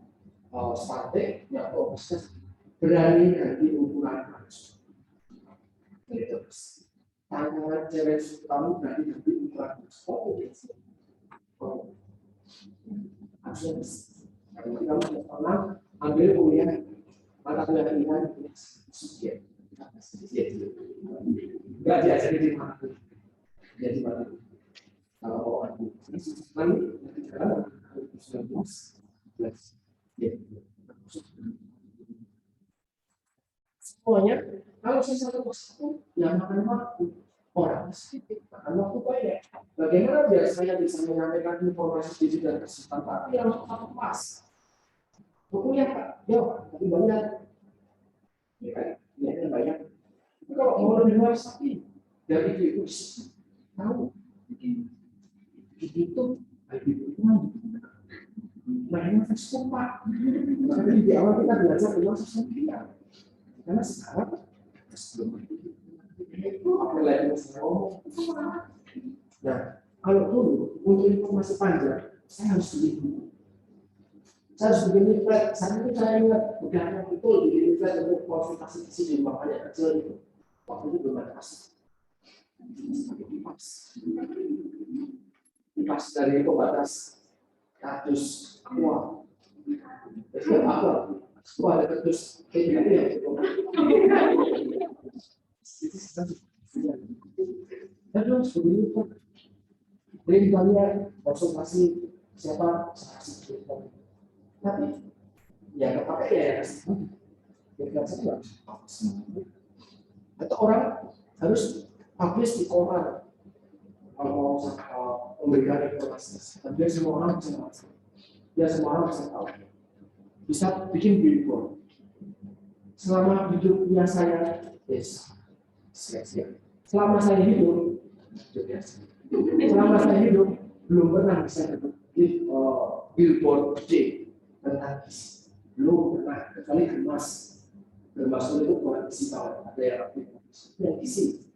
starting yang untuk bisnis berani ganti ukuran harus. Itu tantangan challenge kamu berani ganti ukuran harus. Harusnya kalau kamu pernah ambil kuliah mata kuliah pilihan subjek. Enggak diajari di mana. Jadi mana? Kalau aku nanti sekarang 19 semuanya kalau saya satu persatu yang makan waktu orang sedikit makan waktu banyak. Bagaimana biar saya bisa menyampaikan informasi digital tersebut tapi yang satu pas. Bukunya Pak, jauh tapi banyak. Ya kan? Ya banyak. Kalau mau lebih luas tapi dari itu tahu itu makanya Facebook Pak. Makanya di awal kita belajar tentang sosial media. Karena sekarang sebelum itu apa lagi saya ngomong. Nah, kalau dulu untuk informasi panjang saya harus beli buku. Saya harus bikin leaflet. Saat itu saya ingat bukannya betul bikin leaflet untuk konsultasi isi di makanya kecil itu. Waktu itu belum ada kasih. Kipas dari pembatas kardus aqua. Jadi aqua ada kardus kayak gitu ya. Terus begitu. Jadi kalian konsultasi siapa saksi. Tapi ya nggak pakai ya. Atau orang harus publish di koran kalau mau memberikan informasi. Biar semua orang bisa tahu. Biar semua orang bisa tahu. Bisa bikin billboard. Selama hidupnya saya, selama saya hidup, belum pernah bisa dapat billboard gede tentang belum pernah kecuali gemas. Gemas itu buat isi tahu ada yang isi.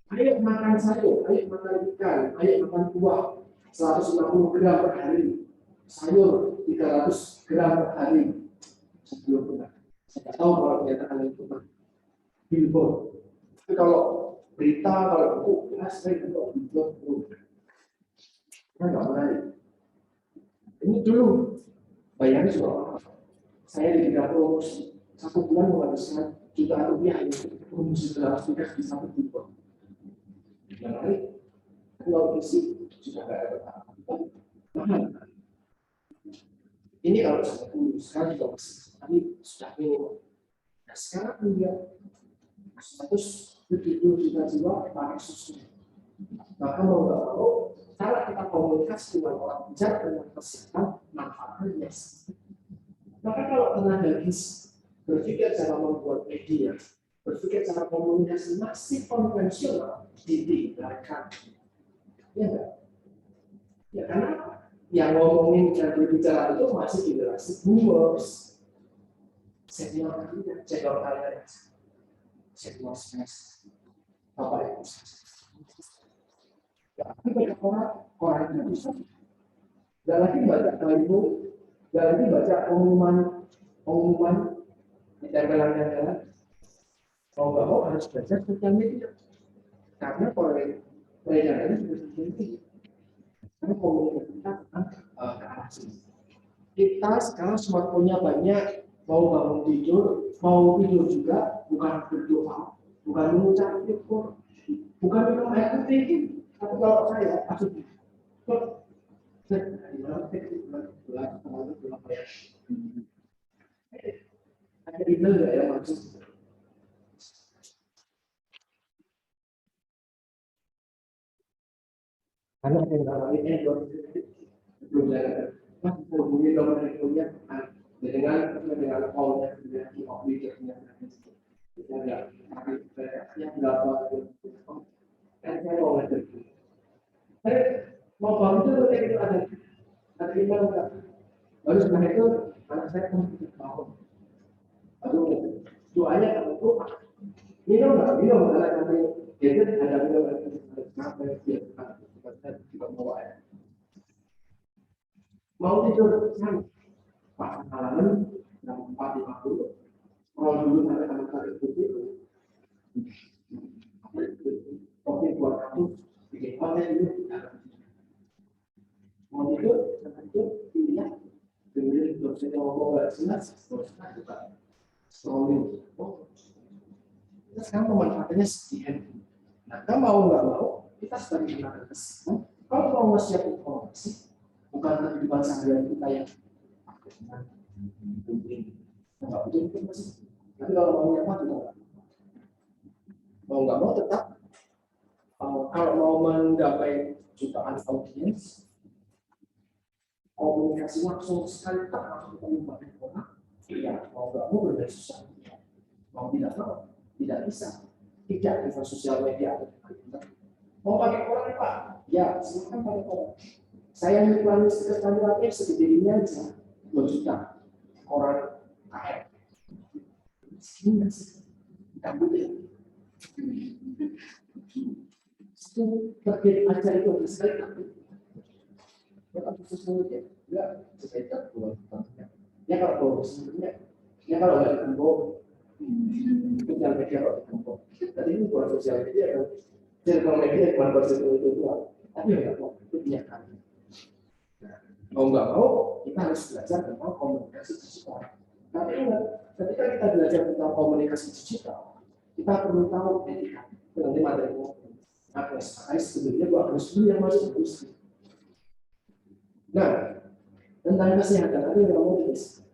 Ayo makan sayur, ayo makan ikan, ayo makan buah 160 gram per hari, sayur 300 gram per hari. Sebelum pernah, saya tahu kalau kenyataan itu billboard. Tapi kalau berita, kalau buku, jelas saya untuk billboard. Saya nggak menarik. Ini dulu, bayarnya juga saya di bidang promosi. 1 bulan menghabiskan jutaan rupiah untuk promosi dalam tugas di satu bulan. Yang lain, kalau isi sudah nggak ada apa-apa, mahal. Ini kalau sudah dulu, sekarang juga masih, tapi sudah minimum. Nah sekarang dia 170 juta jiwa pakai susu. Maka mau nggak mau, cara kita komunikasi dengan orang bijak dengan kesehatan, manfaatnya yes. Maka kalau tenaga gizi berpikir cara membuat media, berpikir cara komunikasi masih konvensional, ditinggalkan. Ya enggak? Ya karena yang ngomongin dan berbicara itu masih generasi boomers. Senior kalian, senior kalian, senior semester, bapak ibu. Ya, tapi banyak orang itu bisa. Gak lagi baca Bible, gak lagi baca pengumuman di tempelan-tempelan. Mau nggak mau harus belajar sosial media. Karena peredarannya sudah tinggi. Karena komunikasi kita tentang ke arah sini. Kita sekarang smartphone-nya banyak, mau bangun tidur, mau tidur juga, bukan berdoa, bukan mengucap syukur, bukan minum air putih. Tapi kalau saya, ada email nggak ya maksud? Karena ada yang namanya belum ada. Mas hubungi nomor teleponnya dengan call-nya dengan operatornya. Kita nggak yang berapa? Kan saya mau ngajar. Saya mau bangun itu ketika itu ada email nggak? Lalu setelah itu anak saya kan mau. Lalu doanya kamu tuh minum anak kami jadi ada minum sampai dia juga mau air. Mau tidur kan pas halaman yang 450 kalau dulu anak-anak itu kopi buat kamu bikin konten dulu mau tidur sampai itu pilihan kemudian dosen yang ngomong nggak jelas dosen juga scrolling kita sekarang memanfaatkannya sekian. Nah kita mau nggak mau kita sebagai tenaga kesehatan kalau mau nge-share informasi bukan kehidupan sehari-hari kita yang nggak butuh informasi. Tapi kalau mau nyapa juga mau nggak mau tetap kalau mau menggapai jutaan audiens komunikasi langsung sekali tak langsung ketemu banyak orang. Iya mau nggak mau berbagai sosial media. Mau tidak bisa tidak dengan sosial media. Mau pakai orang Pak? Ya silakan pakai orang. Saya iklan sekretariatnya segede ini aja 2 juta orang KR. Segini nggak sih? Nggak boleh. Itu terkait acara itu ada sekali tapi ya sosial media nggak sekitar 2 juta. Ya kalau sebenarnya ya kalau nggak ditembok sosial media kalau ditembok. Tadi ini buat sosial media kan. Sosial media cuma buat itu tapi nggak mau itu punya kami. Mau nggak mau kita harus belajar tentang komunikasi digital. Tapi ingat, ketika kita belajar tentang komunikasi digital, kita perlu tahu etika. Nanti materi apa sebenarnya gua harus dulu yang masuk industri. Nah, tentang kesehatan ada yang mau tulis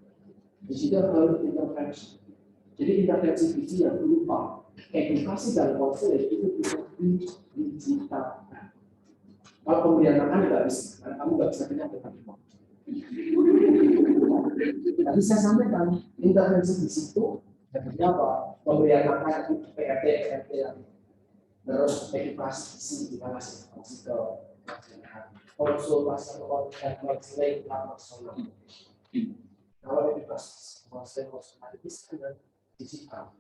digital health intervention. Jadi intervensi gizi yang berupa edukasi dan konseling itu bisa digitalkan. Kalau pemberian makan nggak bisa, karena kamu nggak bisa kenyang dengan itu. Tapi saya sampaikan intervensi di situ, seperti apa? Pemberian makan itu PRT, terus edukasi gizi kita masih ke konsultasi atau konseling personal. Kalau edukasi konseling bisa dengan digital.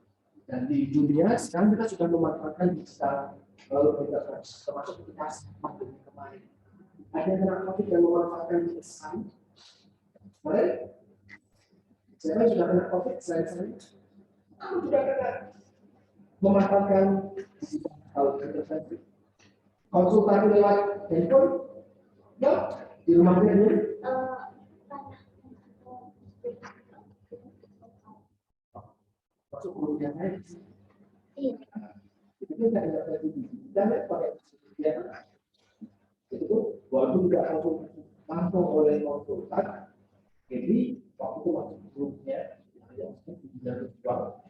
Dan di dunia sekarang kita sudah memanfaatkan digital. Lalu kita termasuk edukasi pandemi kemarin. Ada yang kena COVID yang memanfaatkan digital. Kemarin, siapa yang sudah kena COVID selain saya? Kamu juga kena memanfaatkan digital intervensi. Konsultasi lewat handphone, ya di rumah dia. yang lain. Iya. Itu tidak ada dan pakai itu walaupun tidak langsung oleh konsultan, jadi waktu itu masuk grupnya yang tidak terjual,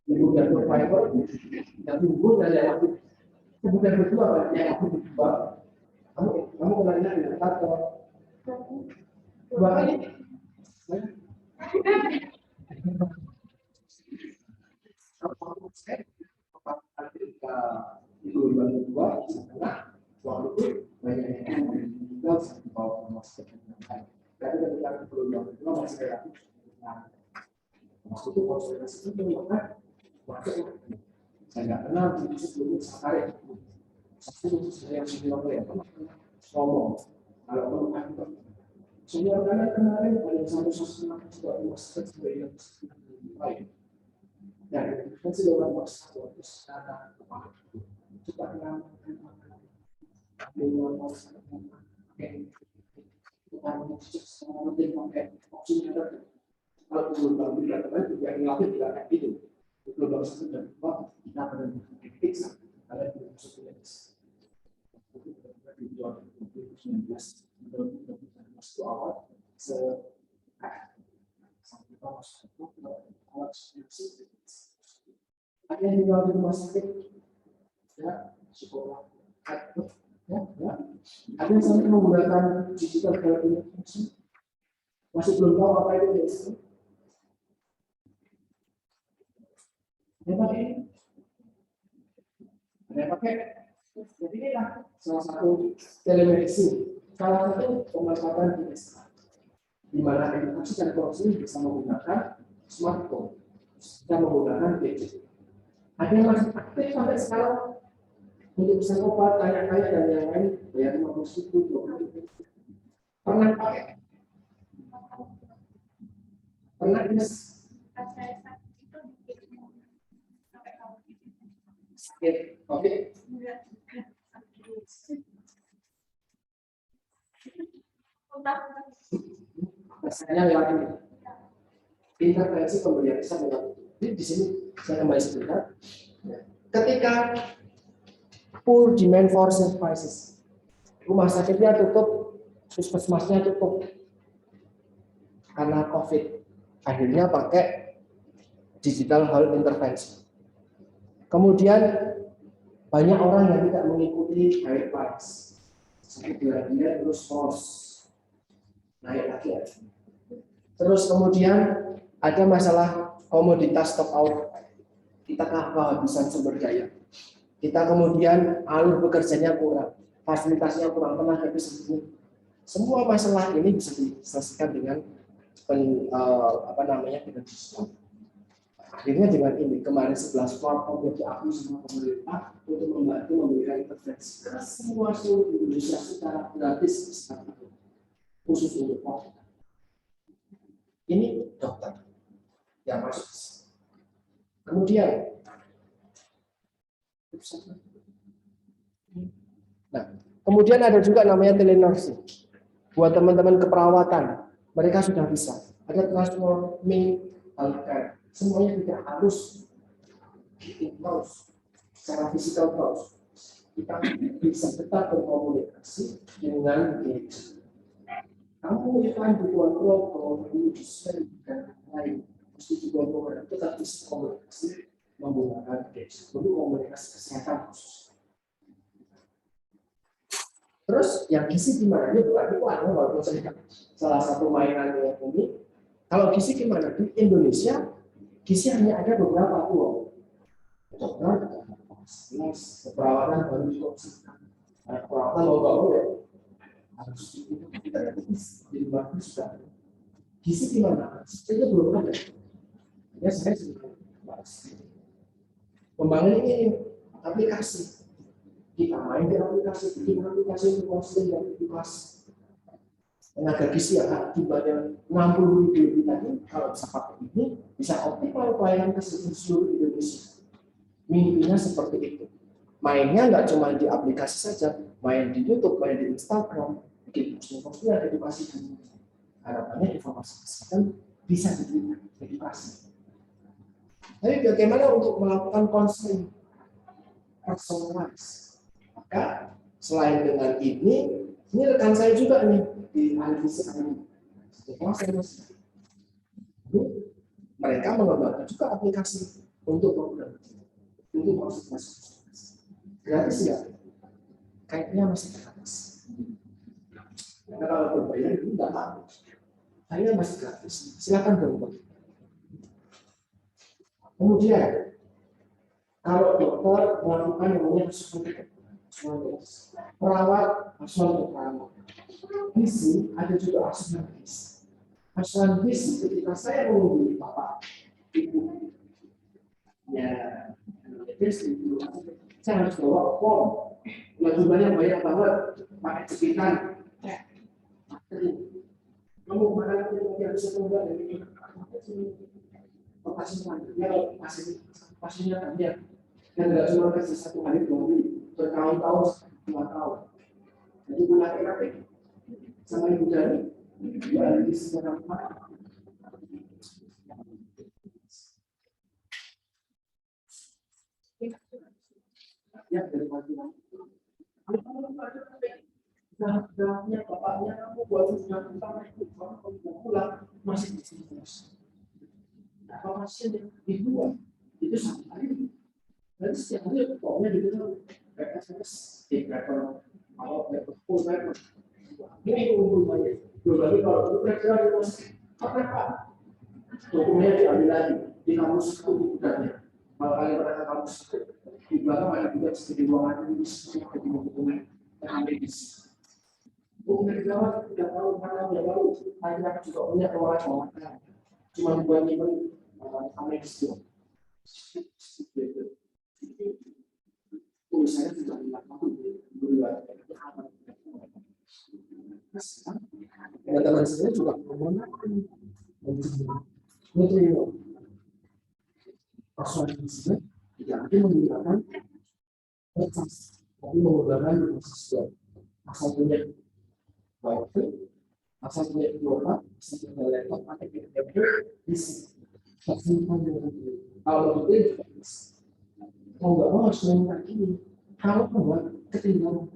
kemudian fiber yang tumbuh dan yang aku kemudian berdua yang aku dijual, kamu kenalnya dengan kantor dua kali. Ketika itu dua karena waktu itu banyak yang meninggal satu tahun masuk tapi ketika itu dua masih relatif waktu itu konsultasi itu maka masuk saya nggak kenal di sebelum sekali satu saya yang bilang ya ngomong kalau perlu semua kemarin ada satu sesuatu sudah masuk sebagai lain. Dan kan sudah orang masuk terus kata coba dengan kalau belum tidak juga relatif tidak kayak gitu. Belum satu dan dua kita pada titik ada di awal ada yang tinggal di rumah sakit, ya sekolah, ya. Ada yang sampai menggunakan digital therapy, masih belum tahu apa itu guys. Yang pakai ini, ada yang pakai. Jadi ini salah satu telemedicine, salah satu pemanfaatan di desa, di mana edukasi dan konseling bisa menggunakan smartphone, bisa menggunakan gadget. Ada yang masih aktif sampai sekarang untuk bisa obat, tanya-tanya dan yang lain, bayar 50.000, 20.000. Pernah pakai? Pernah Ines? Sakit, oke? Rasanya lewat ini. Intervensi pemberian bisa lewat di sini saya kembali sebentar. Ketika poor demand for services, rumah sakitnya tutup, puskesmasnya tutup karena COVID. Akhirnya pakai digital health intervention. Kemudian banyak orang yang tidak mengikuti guidelines, sakit dia terus naik lagi. Terus kemudian ada masalah komoditas stock out. Kita kehabisan sumber daya. Kita kemudian alur bekerjanya kurang, fasilitasnya kurang, tenaga kesehatan. Semua masalah ini bisa diselesaikan dengan dengan digital. Akhirnya dengan ini kemarin 11 platform yang diakui sama pemerintah untuk membantu memberikan intervensi ke semua seluruh Indonesia secara gratis, khusus untuk COVID. Ini dokter yang masuk. Kemudian, kemudian ada juga namanya telenursing. Buat teman-teman keperawatan, mereka sudah bisa. Ada transforming healthcare. Semuanya tidak harus in-house, secara fisikal terus. Kita bisa tetap berkomunikasi dengan gadget. Kamu iklan kebutuhan program, desain dan lain. Mesti juga program tetap bisa komunikasi menggunakan gadget untuk komunikasi kesehatan khusus. Terus yang gizi gimana? Ini bukan itu ada walaupun salah satu mainan yang ini. Kalau gizi gimana? Di Indonesia gizi hanya ada beberapa pulau. Dokter, keperawatan baru dikonsumsikan. Perawatan mau ya harus di luar sudah. Gizi gimana? Itu belum ada. Ya saya sudah bahas. Membangun ini aplikasi. Kita main di aplikasi, bikin aplikasi untuk konseling dan edukasi. Tenaga gizi yang jumlahnya 60.000 lebih tadi, kalau bisa pakai ini, bisa optimal pelayanan kesehatan seluruh Indonesia. Mimpinya seperti itu. Mainnya nggak cuma di aplikasi saja, main di YouTube, main di Instagram, bikin posting-posting edukasi. Harapannya informasi kesehatan bisa diberikan edukasi. Tapi bagaimana untuk melakukan konseling personalize? Maka selain dengan ini rekan saya juga nih di analisis ini. Setelah saya mereka mengembangkan juga aplikasi untuk program, untuk konsultasi. Gratis ya? Kayaknya masih gratis. Karena kalau berbayar itu nggak mau. Kayaknya masih gratis. Silakan berubah. Kemudian, kalau dokter melakukan namanya asuhan perawat asuhan perawat, gizi ada juga asuhan gizi. Asuhan gizi ketika saya menghubungi bapak, ibu, ya, saya harus bawa form. Jumlahnya banyak banget, pakai cekikan. Kamu mana yang bisa membuat dari pasiennya dia yang tidak cuma kasih 1 hari 2 hari, bertahun-tahun 2 tahun. Jadi punya TKP sama ibu jari, dia di sejarah mana? Ya dari pagi. Nah, bapaknya kamu buat sudah pulang masih di sini terus. Apa pasien yang dibuat itu 1 hari. Dan setiap hari pokoknya gitu PSS di level kalau level full level ini kumpul banyak. Berarti kalau kira-kira apa dokumennya diambil lagi di kampus itu bukannya. Kalau kalian pernah ke kampus itu di belakang ada juga studi ruangan ini semua di dokumen ambil di dokumen jawab tidak tahu mana tidak tahu. Hanya juga punya ruangan cuma buat ini ambil di situ. Saya sudah dilakukan teman saya juga menggunakan metode persuasi tidak hanya menggunakan proses, tapi menggunakan proses asal punya wifi, asal punya kuota, asal punya laptop, atau punya bisa. Kalau itu mau nggak mau harus melakukan ini. Kalau membuat ketinggalan,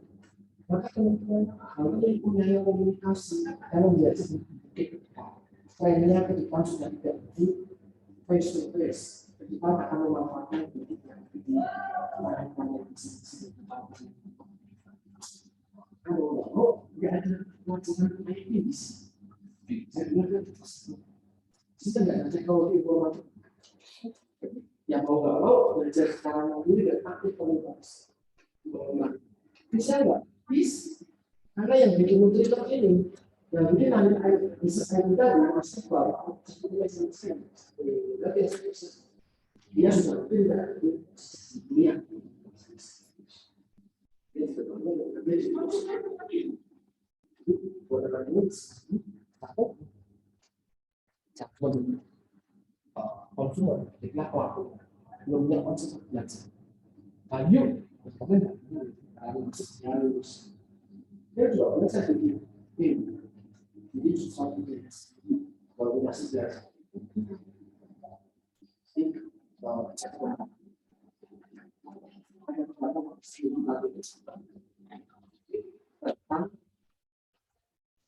maka teman-teman kalau yang punya komunikasi, kalau biasa trennya ke depan sudah tidak di face to face, ke depan akan memanfaatkan titik yang kemarin kalau nggak mau, nggak ada wacana ini. Saya bilang kita nggak ada kalau informasi yang mau nggak mau belajar secara mandiri dan aktif komunikasi. Bisa nggak? Bisa. Karena yang bikin nutriter ini, yang bikin nanti bisa saya bilang masih baru seperti dia sudah pindah dia. Konsumen, ketika pelaku belum punya konsep belajar. Ayo, harus. Dia juga boleh saya bikin. Jadi sesuatu yang koordinasi belajar.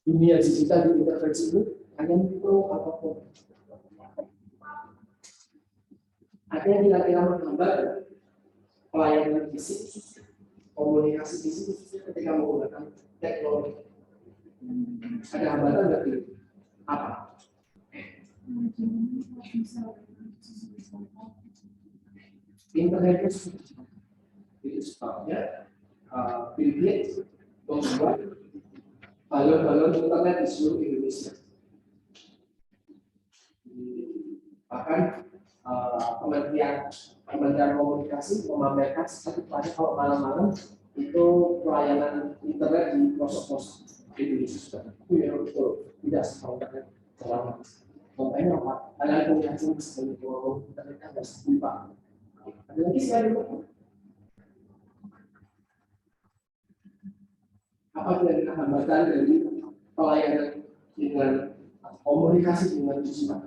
Dunia digital di intervensi itu hanya mikro apapun. Ada yang kira-kira menggambar pelayanan fisik, komunikasi fisik ketika menggunakan teknologi. Ada hambatan nggak gitu? Apa? Internetnya itu sebabnya Bill Gates membuat balon-balon internet di seluruh Indonesia. Bahkan Kementerian Komunikasi memamerkan satu kali kalau malam-malam itu pelayanan internet di pelosok-pelosok Indonesia sudah tidak seperti selama. Contohnya apa? Ada komunikasi seperti itu, internet ada sebuah. Ada lagi sekali apa kira-kira hambatan dari pelayanan dengan komunikasi dengan digital?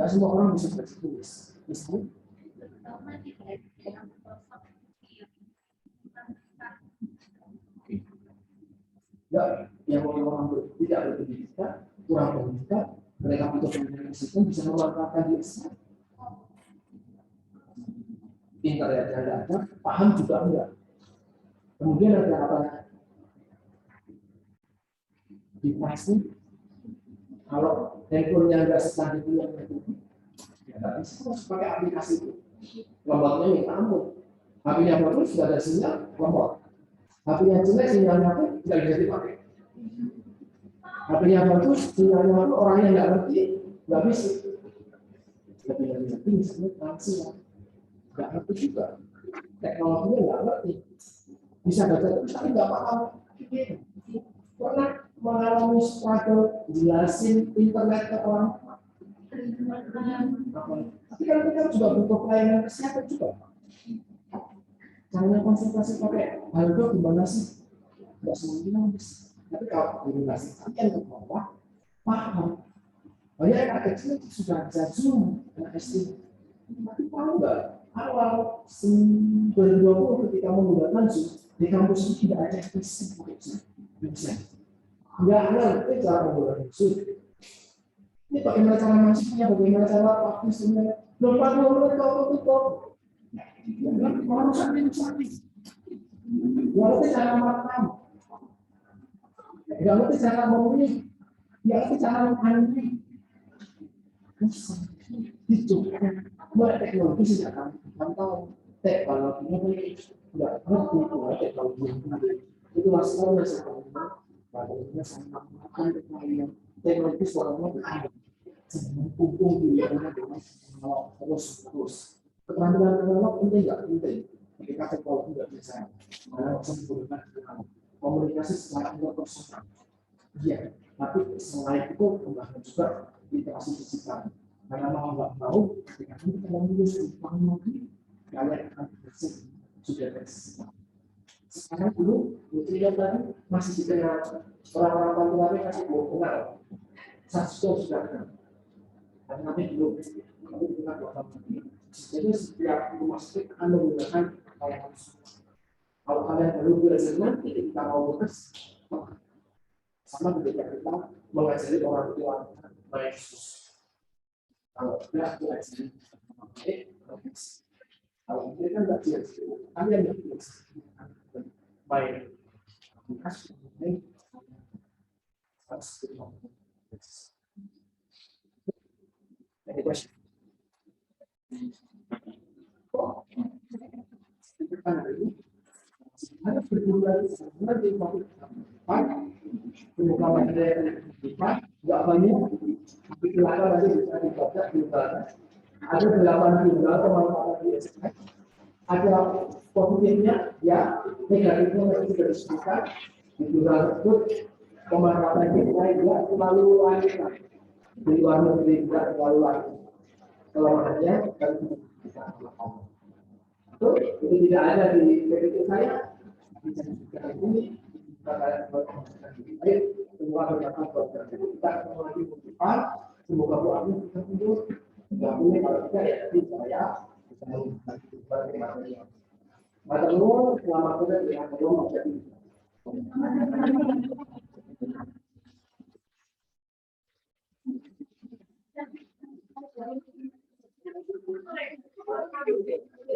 Nggak semua orang bisa baca tulis. Misalnya, ya, yang orang-orang tidak berpendidikan, kurang pendidikan, mereka butuh pendidikan sistem bisa memanfaatkan di Islam. Internet yang ada, paham juga enggak. Kemudian ada apa? Device, kalau handphone yang enggak secanggih itu yang itu, ya nggak bisa harus pakai aplikasi itu. Lemotnya minta ampun. HP-nya bagus, sudah ada sinyal, lemot. HP-nya jelek, sinyalnya pun tidak bisa dipakai. HP-nya bagus, sinyalnya bagus, orangnya nggak ngerti, nggak bisa. Lebih ngerti misalnya lansia, nggak ngerti juga. Teknologinya nggak ngerti. Bisa baca terus tapi nggak paham. Pernah mengalami struggle jelasin internet ke orang. Tapi kalau kita juga butuh pelayanan kesehatan juga. Caranya konsultasi pakai Halodoc gimana sih? Nggak semuanya bisa. Tapi kalau komunikasi kalian ke bawah, paham. Banyak anak kecil sudah bisa Zoom, anak SD. Tapi tahu nggak? Awal 2020 ketika menggunakan Zoom, di kampus ini tidak ada fisik bisa. Nggak ngerti cara menggunakan Zoom. Ini bagaimana cara masuknya, bagaimana cara praktisnya. Belum 40 menit kalau tutup. Orang sakit sakit. Nggak ngerti cara makan. Nggak ngerti cara memilih. Nggak ngerti cara menghadapi. Dicoba. Mulai teknologi sejak kapan tahu teknologinya nggak ngerti mulai teknologi itu masalahnya sebenarnya bagaimana sama makan teknologi soalnya ada punggung dirinya dengan terus keterampilan teknologi penting nggak penting ketika teknologi nggak bisa mana bisa menggunakan komunikasi secara interpersonal iya tapi selain itu kembangkan juga literasi digital. Karena mau nggak mau, ketika kita lulus teknologi, kalian akan bersih sudah bersih. Sekarang dulu, Nutrien tadi masih dikenal orang-orang Pantuari masih belum kenal. Satu sudah kenal. Tapi nanti belum, tapi kita buat lagi. Jadi setiap rumah sakit akan menggunakan layanan. Kalau kalian baru belajar nanti kita mau beres, sama ketika kita mengajari orang tua baik kalau tidak belajar, kalau ini kan nggak belajar, kalian nggak belajar, baik, kasih ini harus dilakukan. Any question? Harus berbulan nanti pengukaman dari nggak banyak, tapi kelihatan nanti bisa dibaca di sana. Ada 8 jumlah pemanfaatan di SPM. Ada positifnya, ya, negatifnya masih tidak disebutkan. Di jumlah tersebut pemanfaatan kita tidak terlalu lanjut. Di luar negeri tidak terlalu lanjut. Kelemahannya dan kita lakukan. Itu tidak ada di PPT saya. Ini kalian baik semua berkata kita lagi berdepan semoga doa kita mundur nggak boleh kalau tidak ya tapi saya bisa mengubah materi materi selama kita dengan belum menjadi